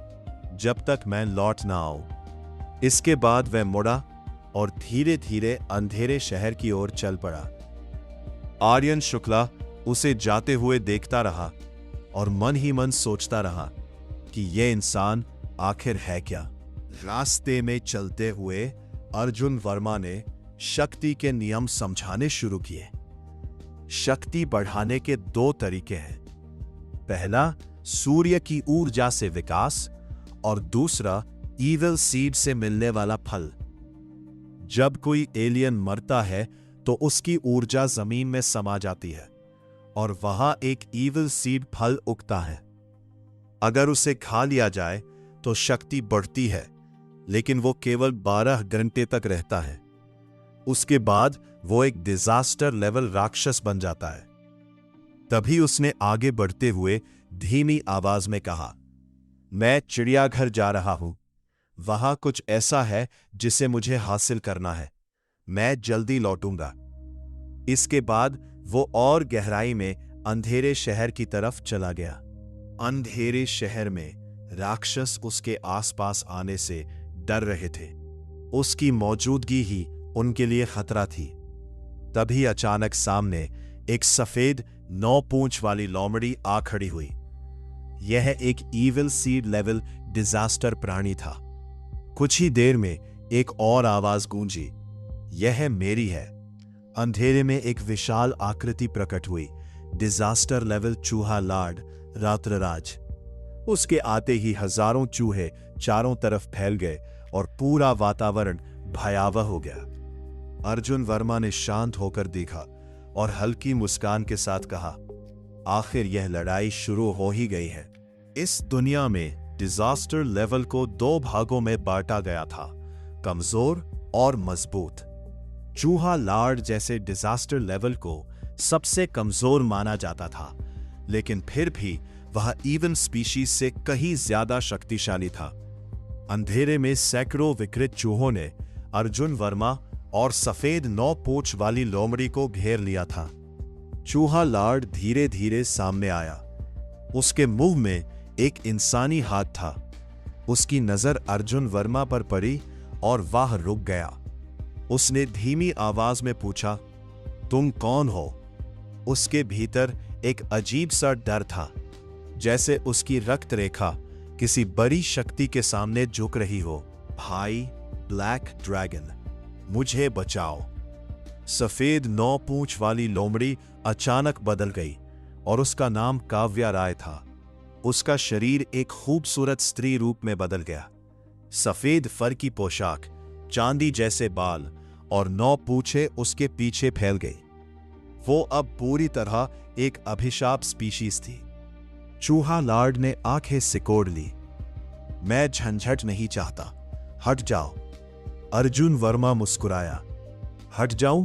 S2: जब तक मैं लौट ना आऊं। इसके बाद वह मुड़ा और धीरे धीरे अंधेरे शहर की ओर चल पड़ा। आर्यन शुक्ला उसे जाते हुए देखता रहा और मन ही मन सोचता रहा कि यह इंसान आखिर है क्या। रास्ते में चलते हुए अर्जुन वर्मा ने शक्ति के नियम समझाने शुरू किए। शक्ति बढ़ाने के 2 तरीके हैं। पहला, सूर्य की ऊर्जा से विकास, और दूसरा, ईविल सीड से मिलने वाला फल। जब कोई एलियन मरता है तो उसकी ऊर्जा जमीन में समा जाती है और वहां एक ईविल सीड फल उगता है। अगर उसे खा लिया जाए तो शक्ति बढ़ती है, लेकिन वो केवल 12 घंटे तक रहता है। उसके बाद वो एक डिजास्टर लेवल राक्षस बन जाता है। तभी उसने आगे बढ़ते हुए धीमी आवाज में कहा, मैं चिड़ियाघर जा रहा हूं। वहां कुछ ऐसा है जिसे मुझे हासिल करना है। मैं जल्दी लौटूंगा। इसके बाद वो और गहराई में अंधेरे शहर की तरफ चला गया। अंधेरे शहर में राक्षस उसके आसपास आने से डर रहे थे। उसकी मौजूदगी ही उनके लिए खतरा थी। तभी अचानक सामने एक सफेद 9 पूंछ वाली लोमड़ी आ खड़ी हुई। यह एक ईविल सीड लेवल डिजास्टर प्राणी था। कुछ ही देर में एक और आवाज गूंजी, यह मेरी है। अंधेरे में एक विशाल आकृति प्रकट हुई, डिजास्टर लेवल चूहा लार्ड रात्रराज। उसके आते ही हजारों चूहे चारों तरफ फैल गए और पूरा वातावरण भयावह हो गया। अर्जुन वर्मा ने शांत होकर देखा और हल्की मुस्कान के साथ कहा, आखिर यह लड़ाई शुरू हो ही गई है। इस दुनिया में डिजास्टर लेवल को 2 भागों में बांटा गया था, कमजोर और मजबूत। चूहा लार्ड जैसे डिजास्टर लेवल को सबसे कमजोर माना जाता था, लेकिन फिर भी वह इवन स्पीशीज से कहीं ज्यादा शक्तिशाली था। अंधेरे में सैकड़ों विकृत चूहों ने अर्जुन वर्मा और सफेद 9 पूंछ वाली लोमड़ी को घेर लिया था। चूहा लार्ड धीरे धीरे सामने आया। उसके मुंह में एक इंसानी हाथ था। उसकी नजर अर्जुन वर्मा पर पड़ी और वह रुक गया। उसने धीमी आवाज में पूछा, तुम कौन हो? उसके भीतर एक अजीब सा डर था, जैसे उसकी रक्त रेखा किसी बड़ी शक्ति के सामने झुक रही हो। भाई ब्लैक ड्रैगन, मुझे बचाओ। सफेद 9 पूंछ वाली लोमड़ी अचानक बदल गई और उसका नाम काव्या राय था। उसका शरीर एक खूबसूरत स्त्री रूप में बदल गया। सफेद फर की पोशाक, चांदी जैसे बाल और 9 पूंछें उसके पीछे फैल गई। वो अब पूरी तरह एक अभिशाप स्पीशीज थी। चूहा लार्ड ने आंखें सिकोड़ ली। मैं झंझट नहीं चाहता, हट जाओ। अर्जुन वर्मा मुस्कुराया, हट जाऊं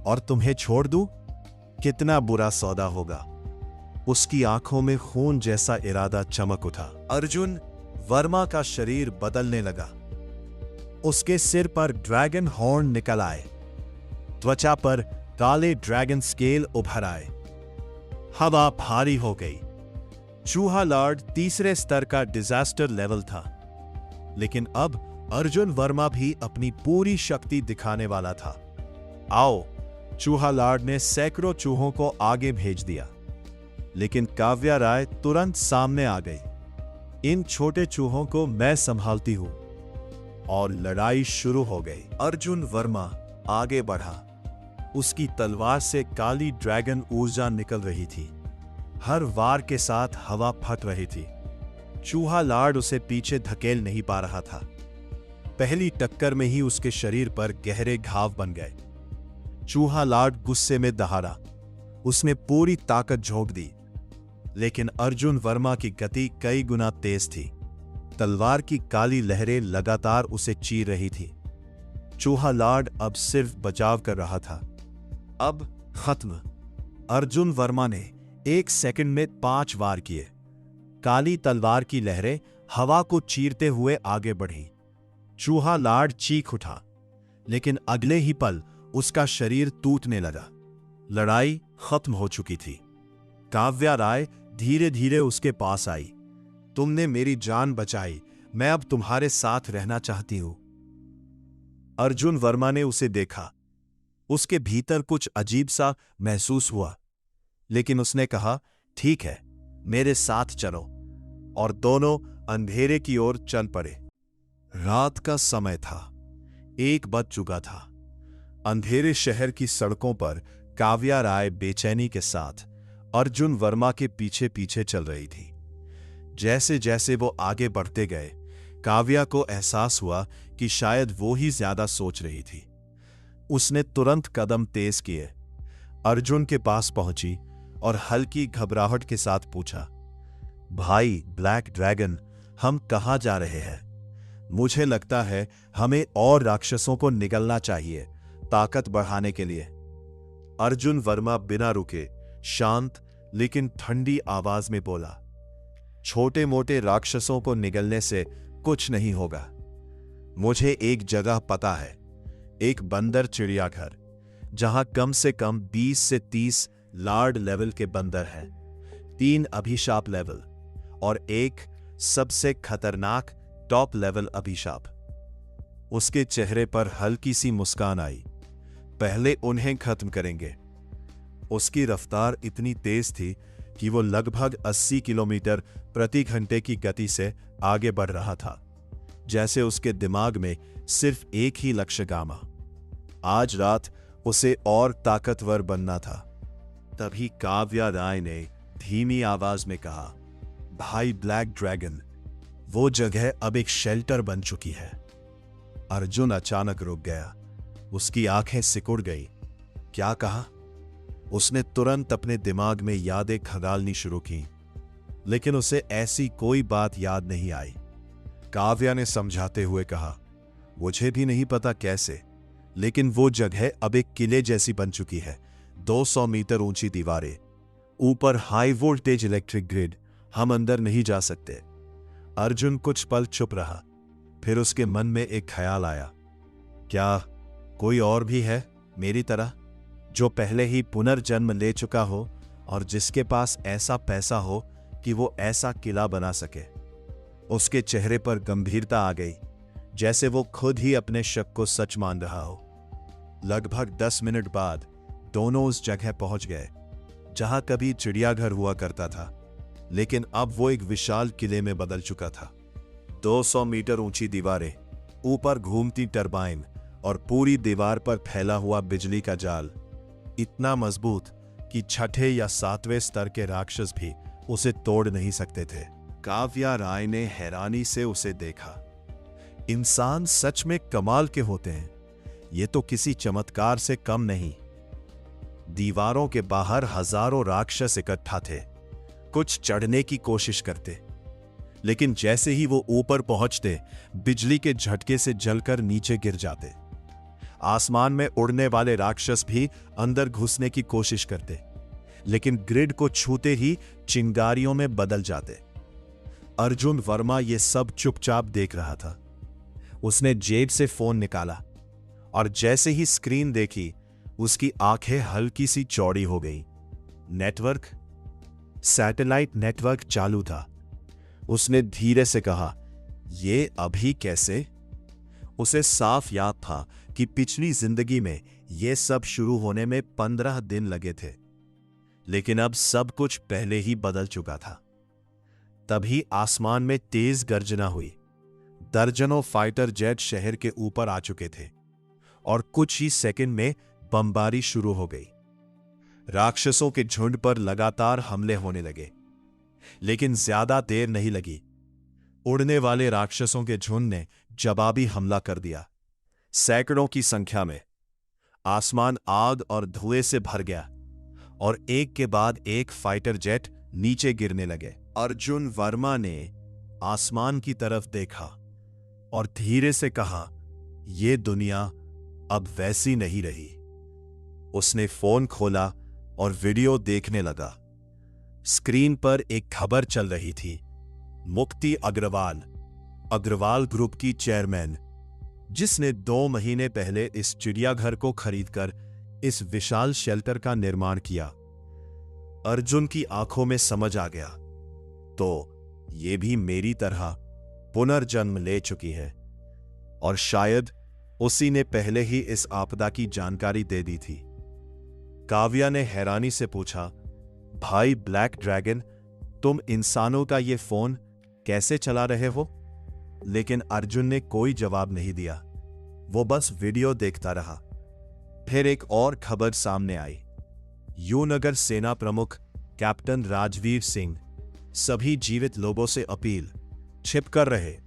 S2: और तुम्हें छोड़ दूं? कितना बुरा सौदा होगा। उसकी आंखों में खून जैसा इरादा चमक उठा। अर्जुन वर्मा का शरीर बदलने लगा। उसके सिर पर ड्रैगन हॉर्न निकल आए। त्वचा पर काले ड्रैगन स्केल उभर आए। हवा भारी हो गई। चूहा लॉर्ड तीसरे स्तर का डिजास्टर लेवल था, लेकिन अब अर्जुन वर्मा भी अपनी पूरी शक्ति दिखाने वाला था। आओ, चूहा लॉर्ड ने सैकड़ों चूहों को आगे भेज दिया, लेकिन काव्या राय तुरंत सामने आ गई। इन छोटे चूहों को मैं संभालती हूं। और लड़ाई शुरू हो गई। अर्जुन वर्मा आगे बढ़ा। उसकी तलवार से काली ड्रैगन ऊर्जा निकल रही थी। हर वार के साथ हवा फट रही थी। चूहा लॉर्ड उसे पीछे धकेल नहीं पा रहा था। पहली टक्कर में ही उसके शरीर पर गहरे घाव बन गए। चूहा लॉर्ड गुस्से में दहाड़ा। उसने पूरी ताकत झोंक दी, लेकिन अर्जुन वर्मा की गति कई गुना तेज थी। तलवार की काली लहरें लगातार उसे चीर रही थी। चूहा लॉर्ड अब सिर्फ बचाव कर रहा था। अब खत्म। अर्जुन वर्मा ने 1 सेकंड में 5 वार किए। काली तलवार की लहरें हवा को चीरते हुए आगे बढ़ी। चूहा लॉर्ड चीख उठा, लेकिन अगले ही पल उसका शरीर टूटने लगा। लड़ाई खत्म हो चुकी थी। काव्या राय धीरे धीरे उसके पास आई। तुमने मेरी जान बचाई, मैं अब तुम्हारे साथ रहना चाहती हूं। अर्जुन वर्मा ने उसे देखा। उसके भीतर कुछ अजीब सा महसूस हुआ, लेकिन उसने कहा, ठीक है, मेरे साथ चलो। और दोनों अंधेरे की ओर चल पड़े। रात का समय था। 1 बज चुका था। अंधेरे शहर की सड़कों पर काव्या राय बेचैनी के साथ अर्जुन वर्मा के पीछे पीछे चल रही थी। जैसे जैसे वो आगे बढ़ते गए, काव्या को एहसास हुआ कि शायद वो ही ज्यादा सोच रही थी। उसने तुरंत कदम तेज किए, अर्जुन के पास पहुंची और हल्की घबराहट के साथ पूछा, भाई ब्लैक ड्रैगन, हम कहां जा रहे हैं? मुझे लगता है हमें और राक्षसों को निगलना चाहिए, ताकत बढ़ाने के लिए। अर्जुन वर्मा बिना रुके शांत लेकिन ठंडी आवाज में बोला, छोटे मोटे राक्षसों को निगलने से कुछ नहीं होगा। मुझे एक जगह पता है, एक बंदर चिड़ियाघर, जहां कम से कम 20 से 30 लार्ड लेवल के बंदर हैं, 3 अभिशाप लेवल और एक सबसे खतरनाक टॉप लेवल अभिशाप। उसके चेहरे पर हल्की सी मुस्कान आई। पहले उन्हें खत्म करेंगे। उसकी रफ्तार इतनी तेज थी कि वो लगभग 80 किलोमीटर प्रति घंटे की गति से आगे बढ़ रहा था, जैसे उसके दिमाग में सिर्फ एक ही लक्ष्य गामा। आज रात उसे और ताकतवर बनना था। तभी काव्या राय ने धीमी आवाज में कहा, भाई ब्लैक ड्रैगन, वो जगह अब एक शेल्टर बन चुकी है। अर्जुन अचानक रुक गया। उसकी आंखें सिकुड़ गई। क्या कहा? उसने तुरंत अपने दिमाग में यादें खंगालनी शुरू की, लेकिन उसे ऐसी कोई बात याद नहीं आई। काव्या ने समझाते हुए कहा, मुझे भी नहीं पता कैसे, लेकिन वो जगह अब एक किले जैसी बन चुकी है। 200 मीटर ऊंची दीवारें, ऊपर हाई वोल्टेज इलेक्ट्रिक ग्रिड, हम अंदर नहीं जा सकते। अर्जुन कुछ पल चुप रहा। फिर उसके मन में एक ख्याल आया, क्या कोई और भी है मेरी तरह, जो पहले ही पुनर्जन्म ले चुका हो और जिसके पास ऐसा पैसा हो कि वो ऐसा किला बना सके? उसके चेहरे पर गंभीरता आ गई, जैसे वो खुद ही अपने शक को सच मान रहा हो। लगभग 10 मिनट बाद दोनों उस जगह पहुंच गए जहां कभी चिड़ियाघर हुआ करता था, लेकिन अब वो एक विशाल किले में बदल चुका था। 200 मीटर ऊंची दीवारें, ऊपर घूमती टरबाइन और पूरी दीवार पर फैला हुआ बिजली का जाल, इतना मजबूत कि 6ठे या 7वें स्तर के राक्षस भी उसे तोड़ नहीं सकते थे। काव्या राय ने हैरानी से उसे देखा। इंसान सच में कमाल के होते हैं। ये तो किसी चमत्कार से कम नहीं। दीवारों के बाहर हजारों राक्षस इकट्ठा थे, कुछ चढ़ने की कोशिश करते, लेकिन जैसे ही वो ऊपर पहुंचते, बिजली के झटके से जलकर नीचे गिर जाते। आसमान में उड़ने वाले राक्षस भी अंदर घुसने की कोशिश करते, लेकिन ग्रिड को छूते ही चिंगारियों में बदल जाते। अर्जुन वर्मा ये सब चुपचाप देख रहा था। उसने जेब से फोन निकाला और जैसे ही स्क्रीन देखी, उसकी आंखें हल्की सी चौड़ी हो गई। नेटवर्क, सैटेलाइट नेटवर्क चालू था। उसने धीरे से कहा, "ये अभी कैसे?" उसे साफ याद था कि पिछली जिंदगी में यह सब शुरू होने में 15 दिन लगे थे, लेकिन अब सब कुछ पहले ही बदल चुका था। तभी आसमान में तेज गर्जना हुई। दर्जनों फाइटर जेट शहर के ऊपर आ चुके थे और कुछ ही सेकंड में बमबारी शुरू हो गई। राक्षसों के झुंड पर लगातार हमले होने लगे, लेकिन ज्यादा देर नहीं लगी। उड़ने वाले राक्षसों के झुंड ने जवाबी हमला कर दिया। सैकड़ों की संख्या में आसमान आग और धुएं से भर गया और एक के बाद एक फाइटर जेट नीचे गिरने लगे। अर्जुन वर्मा ने आसमान की तरफ देखा और धीरे से कहा, "यह दुनिया अब वैसी नहीं रही।" उसने फोन खोला और वीडियो देखने लगा। स्क्रीन पर एक खबर चल रही थी। मुक्ति अग्रवाल ग्रुप की चेयरमैन, जिसने 2 महीने पहले इस चिड़ियाघर को खरीदकर इस विशाल शेल्टर का निर्माण किया। अर्जुन की आंखों में समझ आ गया, तो ये भी मेरी तरह पुनर्जन्म ले चुकी है, और शायद उसी ने पहले ही इस आपदा की जानकारी दे दी थी। काव्या ने हैरानी से पूछा, "भाई ब्लैक ड्रैगन, तुम इंसानों का ये फोन कैसे चला रहे हो?" लेकिन अर्जुन ने कोई जवाब नहीं दिया। वो बस वीडियो देखता रहा। फिर एक और खबर सामने आई। यूनगर सेना प्रमुख कैप्टन राजवीर सिंह सभी जीवित लोगों से अपील, "छिपकर रहे,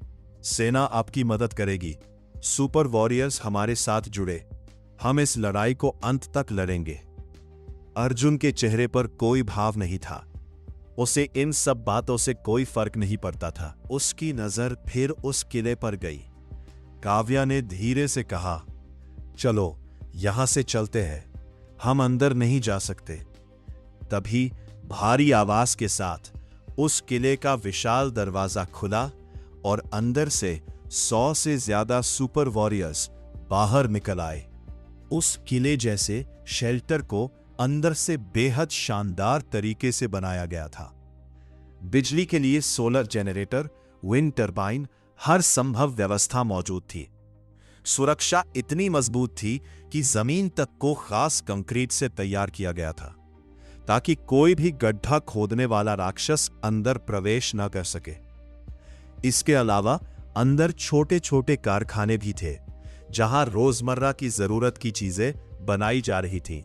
S2: सेना आपकी मदद करेगी। सुपर वॉरियर्स हमारे साथ जुड़े, हम इस लड़ाई को अंत तक लड़ेंगे।" अर्जुन के चेहरे पर कोई भाव नहीं था। उसे इन सब बातों से कोई फर्क नहीं पड़ता था। उसकी नजर फिर उस किले पर गई। काव्या ने धीरे से कहा, "चलो यहां से चलते हैं, हम अंदर नहीं जा सकते।" तभी भारी आवाज के साथ उस किले का विशाल दरवाजा खुला और अंदर से 100 से ज्यादा सुपर वॉरियर्स बाहर निकल आए। उस किले जैसे शेल्टर को अंदर से बेहद शानदार तरीके से बनाया गया था। बिजली के लिए सोलर जनरेटर, विंड टरबाइन, हर संभव व्यवस्था मौजूद थी। सुरक्षा इतनी मजबूत थी कि जमीन तक को खास कंक्रीट से तैयार किया गया था, ताकि कोई भी गड्ढा खोदने वाला राक्षस अंदर प्रवेश न कर सके। इसके अलावा अंदर छोटे छोटे कारखाने भी थे, जहां रोजमर्रा की जरूरत की चीजें बनाई जा रही थीं।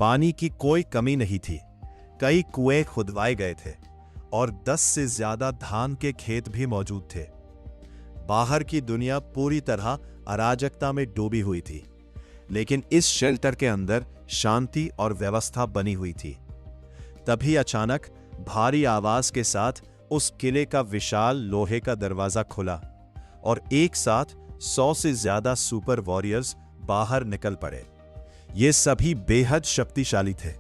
S2: पानी की कोई कमी नहीं थी। कई कुएं खुदवाए गए थे और 10 से ज्यादा धान के खेत भी मौजूद थे। बाहर की दुनिया पूरी तरह अराजकता में डूबी हुई थी, लेकिन इस शेल्टर के अंदर शांति और व्यवस्था बनी हुई थी। तभी अचानक भारी आवाज के साथ उस किले का विशाल लोहे का दरवाजा खुला और एक साथ 100 से ज्यादा सुपर वॉरियर्स बाहर निकल पड़े। ये सभी बेहद शक्तिशाली थे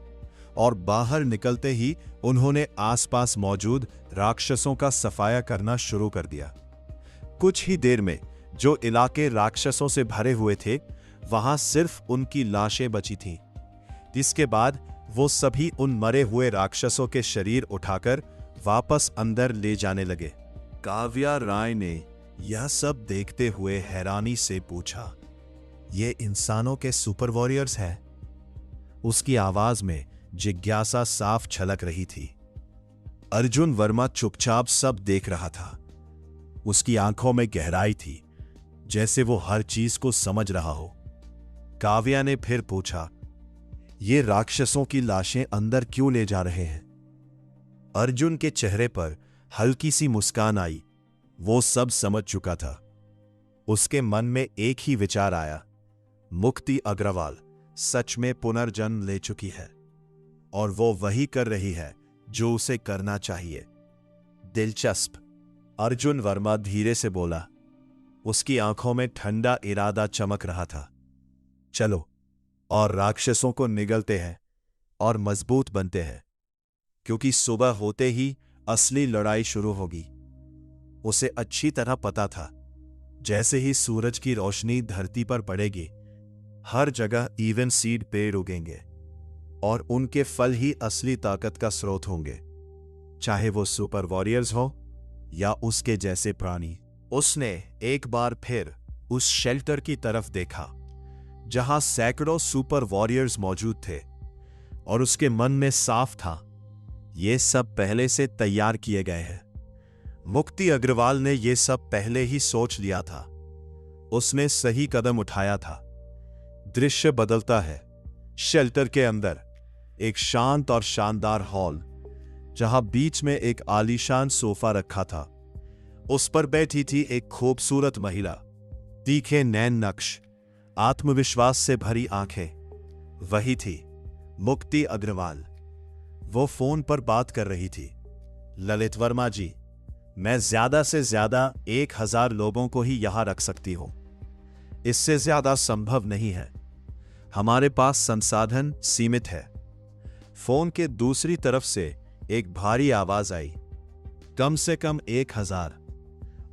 S2: और बाहर निकलते ही उन्होंने आसपास मौजूद राक्षसों का सफाया करना शुरू कर दिया। कुछ ही देर में जो इलाके राक्षसों से भरे हुए थे, वहां सिर्फ उनकी लाशें बची थीं। इसके बाद वो सभी उन मरे हुए राक्षसों के शरीर उठाकर वापस अंदर ले जाने लगे। काव्या राय ने यह सब देखते हुए हैरानी से पूछा, "ये इंसानों के सुपर वॉरियर्स हैं?" उसकी आवाज में जिज्ञासा साफ झलक रही थी। अर्जुन वर्मा चुपचाप सब देख रहा था। उसकी आंखों में गहराई थी, जैसे वो हर चीज को समझ रहा हो। काव्या ने फिर पूछा, "ये राक्षसों की लाशें अंदर क्यों ले जा रहे हैं?" अर्जुन के चेहरे पर हल्की सी मुस्कान आई। वो सब समझ चुका था। उसके मन में एक ही विचार आया, मुक्ति अग्रवाल सच में पुनर्जन्म ले चुकी है और वो वही कर रही है जो उसे करना चाहिए। दिलचस्प, अर्जुन वर्मा धीरे से बोला। उसकी आंखों में ठंडा इरादा चमक रहा था। "चलो और राक्षसों को निगलते हैं और मजबूत बनते हैं, क्योंकि सुबह होते ही असली लड़ाई शुरू होगी।" उसे अच्छी तरह पता था, जैसे ही सूरज की रोशनी धरती पर पड़ेगी, हर जगह इवन सीड पेड़ उगेंगे और उनके फल ही असली ताकत का स्रोत होंगे, चाहे वो सुपर वॉरियर्स हो या उसके जैसे प्राणी। उसने एक बार फिर उस शेल्टर की तरफ देखा जहां सैकड़ों सुपर वॉरियर्स मौजूद थे और उसके मन में साफ था, ये सब पहले से तैयार किए गए हैं। मुक्ति अग्रवाल ने यह सब पहले ही सोच लिया था। उसने सही कदम उठाया था। दृश्य बदलता है। शेल्टर के अंदर एक शांत और शानदार हॉल, जहां बीच में एक आलीशान सोफा रखा था। उस पर बैठी थी एक खूबसूरत महिला, तीखे नैन नक्श, आत्मविश्वास से भरी आंखें। वही थी मुक्ति अग्रवाल। वो फोन पर बात कर रही थी। ललित वर्मा जी, मैं ज्यादा से ज्यादा 1000 लोगों को ही यहां रख सकती हूं। इससे ज्यादा संभव नहीं है। हमारे पास संसाधन सीमित है। फोन के दूसरी तरफ से एक भारी आवाज आई, कम से कम 1000।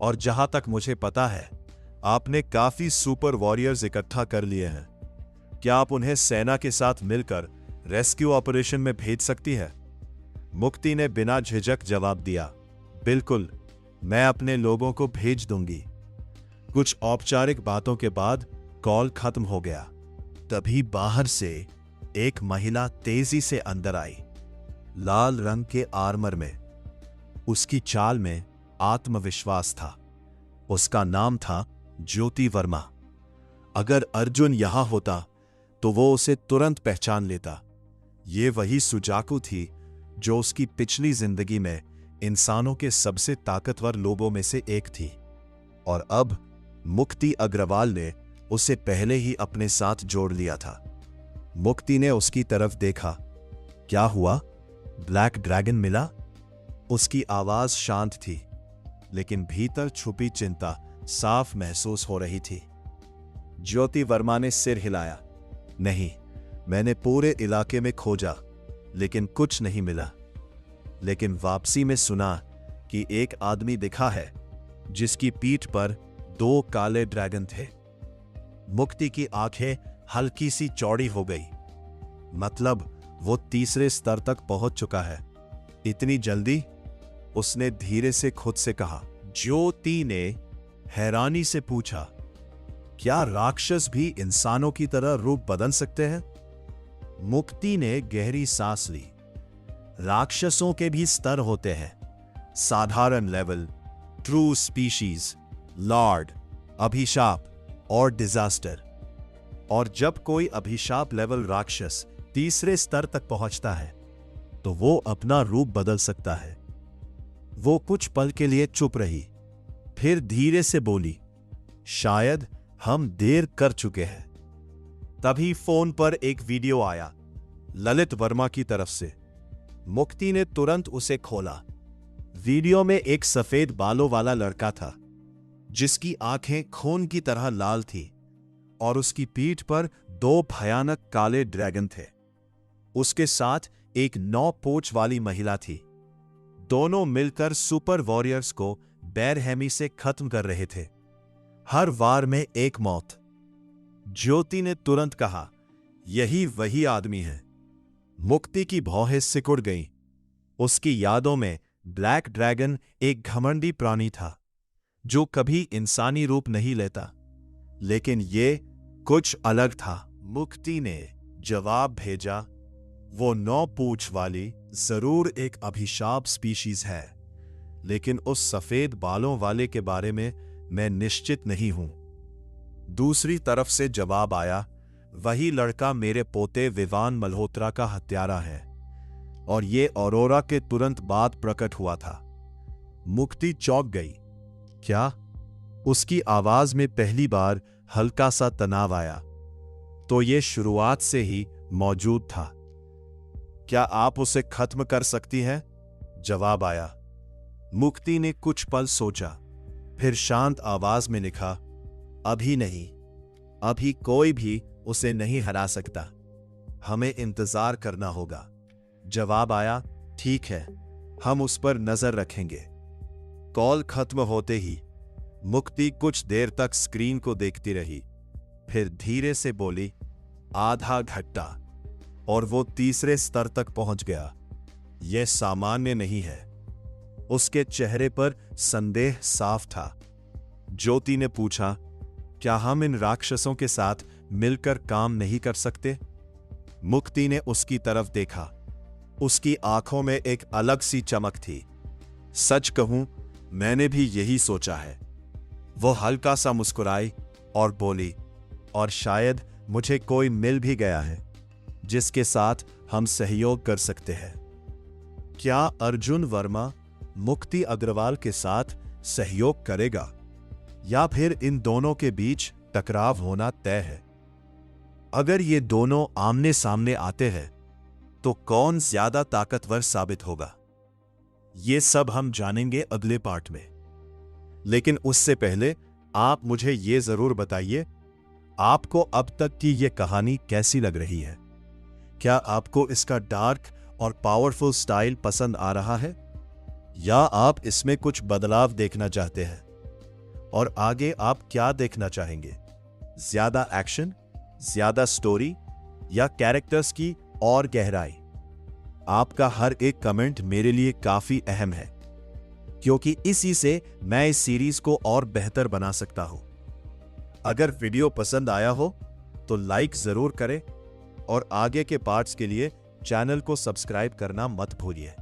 S2: और जहां तक मुझे पता है, आपने काफी सुपर वॉरियर्स इकट्ठा कर लिए हैं। क्या आप उन्हें सेना के साथ मिलकर रेस्क्यू ऑपरेशन में भेज सकती है? मुक्ति ने बिना झिझक जवाब दिया, बिल्कुल, मैं अपने लोगों को भेज दूंगी। कुछ औपचारिक बातों के बाद कॉल खत्म हो गया। तभी बाहर से एक महिला तेजी से अंदर आई, लाल रंग के आर्मर में। उसकी चाल में आत्मविश्वास था। उसका नाम था ज्योति वर्मा। अगर अर्जुन यहां होता तो वो उसे तुरंत पहचान लेता। ये वही सुजाकू थी जो उसकी पिछली जिंदगी में इंसानों के सबसे ताकतवर लोगों में से एक थी। और अब मुक्ति अग्रवाल ने उसे पहले ही अपने साथ जोड़ लिया था। मुक्ति ने उसकी तरफ देखा। क्या हुआ? ब्लैक ड्रैगन मिला? उसकी आवाज शांत थी, लेकिन भीतर छुपी चिंता साफ महसूस हो रही थी। ज्योति वर्मा ने सिर हिलाया। नहीं, मैंने पूरे इलाके में खोजा, लेकिन कुछ नहीं मिला। लेकिन वापसी में सुना कि एक आदमी दिखा है जिसकी पीठ पर 2 काले ड्रैगन थे। मुक्ति की आंखें हल्की सी चौड़ी हो गई। मतलब वो तीसरे स्तर तक पहुंच चुका है। इतनी जल्दी? उसने धीरे से खुद से कहा। ज्योति ने हैरानी से पूछा, क्या राक्षस भी इंसानों की तरह रूप बदल सकते हैं? मुक्ति ने गहरी सांस ली। राक्षसों के भी स्तर होते हैं। साधारण लेवल, ट्रू स्पीशीज, लॉर्ड, अभिशाप और डिजास्टर। और जब कोई अभिशाप लेवल राक्षस तीसरे स्तर तक पहुंचता है तो वो अपना रूप बदल सकता है। वो कुछ पल के लिए चुप रही, फिर धीरे से बोली, शायद हम देर कर चुके हैं। तभी फोन पर एक वीडियो आया, ललित वर्मा की तरफ से। मुक्ति ने तुरंत उसे खोला। वीडियो में एक सफेद बालों वाला लड़का था, जिसकी आंखें खून की तरह लाल थी और उसकी पीठ पर 2 भयानक काले ड्रैगन थे। उसके साथ एक 9 पूंछ वाली महिला थी। दोनों मिलकर सुपर वॉरियर्स को बेरहमी से खत्म कर रहे थे। हर वार में एक मौत। ज्योति ने तुरंत कहा, यही वही आदमी है। मुक्ति की भौहें सिकुड़ गईं। उसकी यादों में ब्लैक ड्रैगन एक घमंडी प्राणी था जो कभी इंसानी रूप नहीं लेता, लेकिन ये कुछ अलग था। मुक्ति ने जवाब भेजा, वो 9 पूंछ वाली जरूर एक अभिशाप स्पीशीज है, लेकिन उस सफेद बालों वाले के बारे में मैं निश्चित नहीं हूं। दूसरी तरफ से जवाब आया, वही लड़का मेरे पोते विवान मल्होत्रा का हत्यारा है और ये औरोरा के तुरंत बाद प्रकट हुआ था। मुक्ति चौंक गई। क्या? उसकी आवाज में पहली बार हल्का सा तनाव आया। तो ये शुरुआत से ही मौजूद था। क्या आप उसे खत्म कर सकती हैं? जवाब आया। मुक्ति ने कुछ पल सोचा, फिर शांत आवाज में लिखा, अभी नहीं, अभी कोई भी उसे नहीं हरा सकता। हमें इंतजार करना होगा। जवाब आया, ठीक है, हम उस पर नजर रखेंगे। कॉल खत्म होते ही मुक्ति कुछ देर तक स्क्रीन को देखती रही। फिर धीरे से बोली, आधा घट्टा, और वो तीसरे स्तर तक पहुंच गया। यह सामान्य नहीं है। उसके चेहरे पर संदेह साफ था। ज्योति ने पूछा, क्या हम इन राक्षसों के साथ मिलकर काम नहीं कर सकते? मुक्ति ने उसकी तरफ देखा। उसकी आंखों में एक अलग सी चमक थी। सच कहूं, मैंने भी यही सोचा है। वो हल्का सा मुस्कुराई और बोली, और शायद मुझे कोई मिल भी गया है जिसके साथ हम सहयोग कर सकते हैं। क्या अर्जुन वर्मा मुक्ति अग्रवाल के साथ सहयोग करेगा या फिर इन दोनों के बीच टकराव होना तय है? अगर ये दोनों आमने सामने आते हैं तो कौन ज्यादा ताकतवर साबित होगा? ये सब हम जानेंगे अगले पार्ट में। लेकिन उससे पहले आप मुझे ये जरूर बताइए, आपको अब तक की ये कहानी कैसी लग रही है? क्या आपको इसका डार्क और पावरफुल स्टाइल पसंद आ रहा है, या आप इसमें कुछ बदलाव देखना चाहते हैं? और आगे आप क्या देखना चाहेंगे? ज्यादा एक्शन, ज्यादा स्टोरी, या कैरेक्टर्स की और गहराई? आपका हर एक कमेंट मेरे लिए काफी अहम है, क्योंकि इसी से मैं इस सीरीज को और बेहतर बना सकता हूं। अगर वीडियो पसंद आया हो तो लाइक जरूर करें और आगे के पार्ट्स के लिए चैनल को सब्सक्राइब करना मत भूलिए।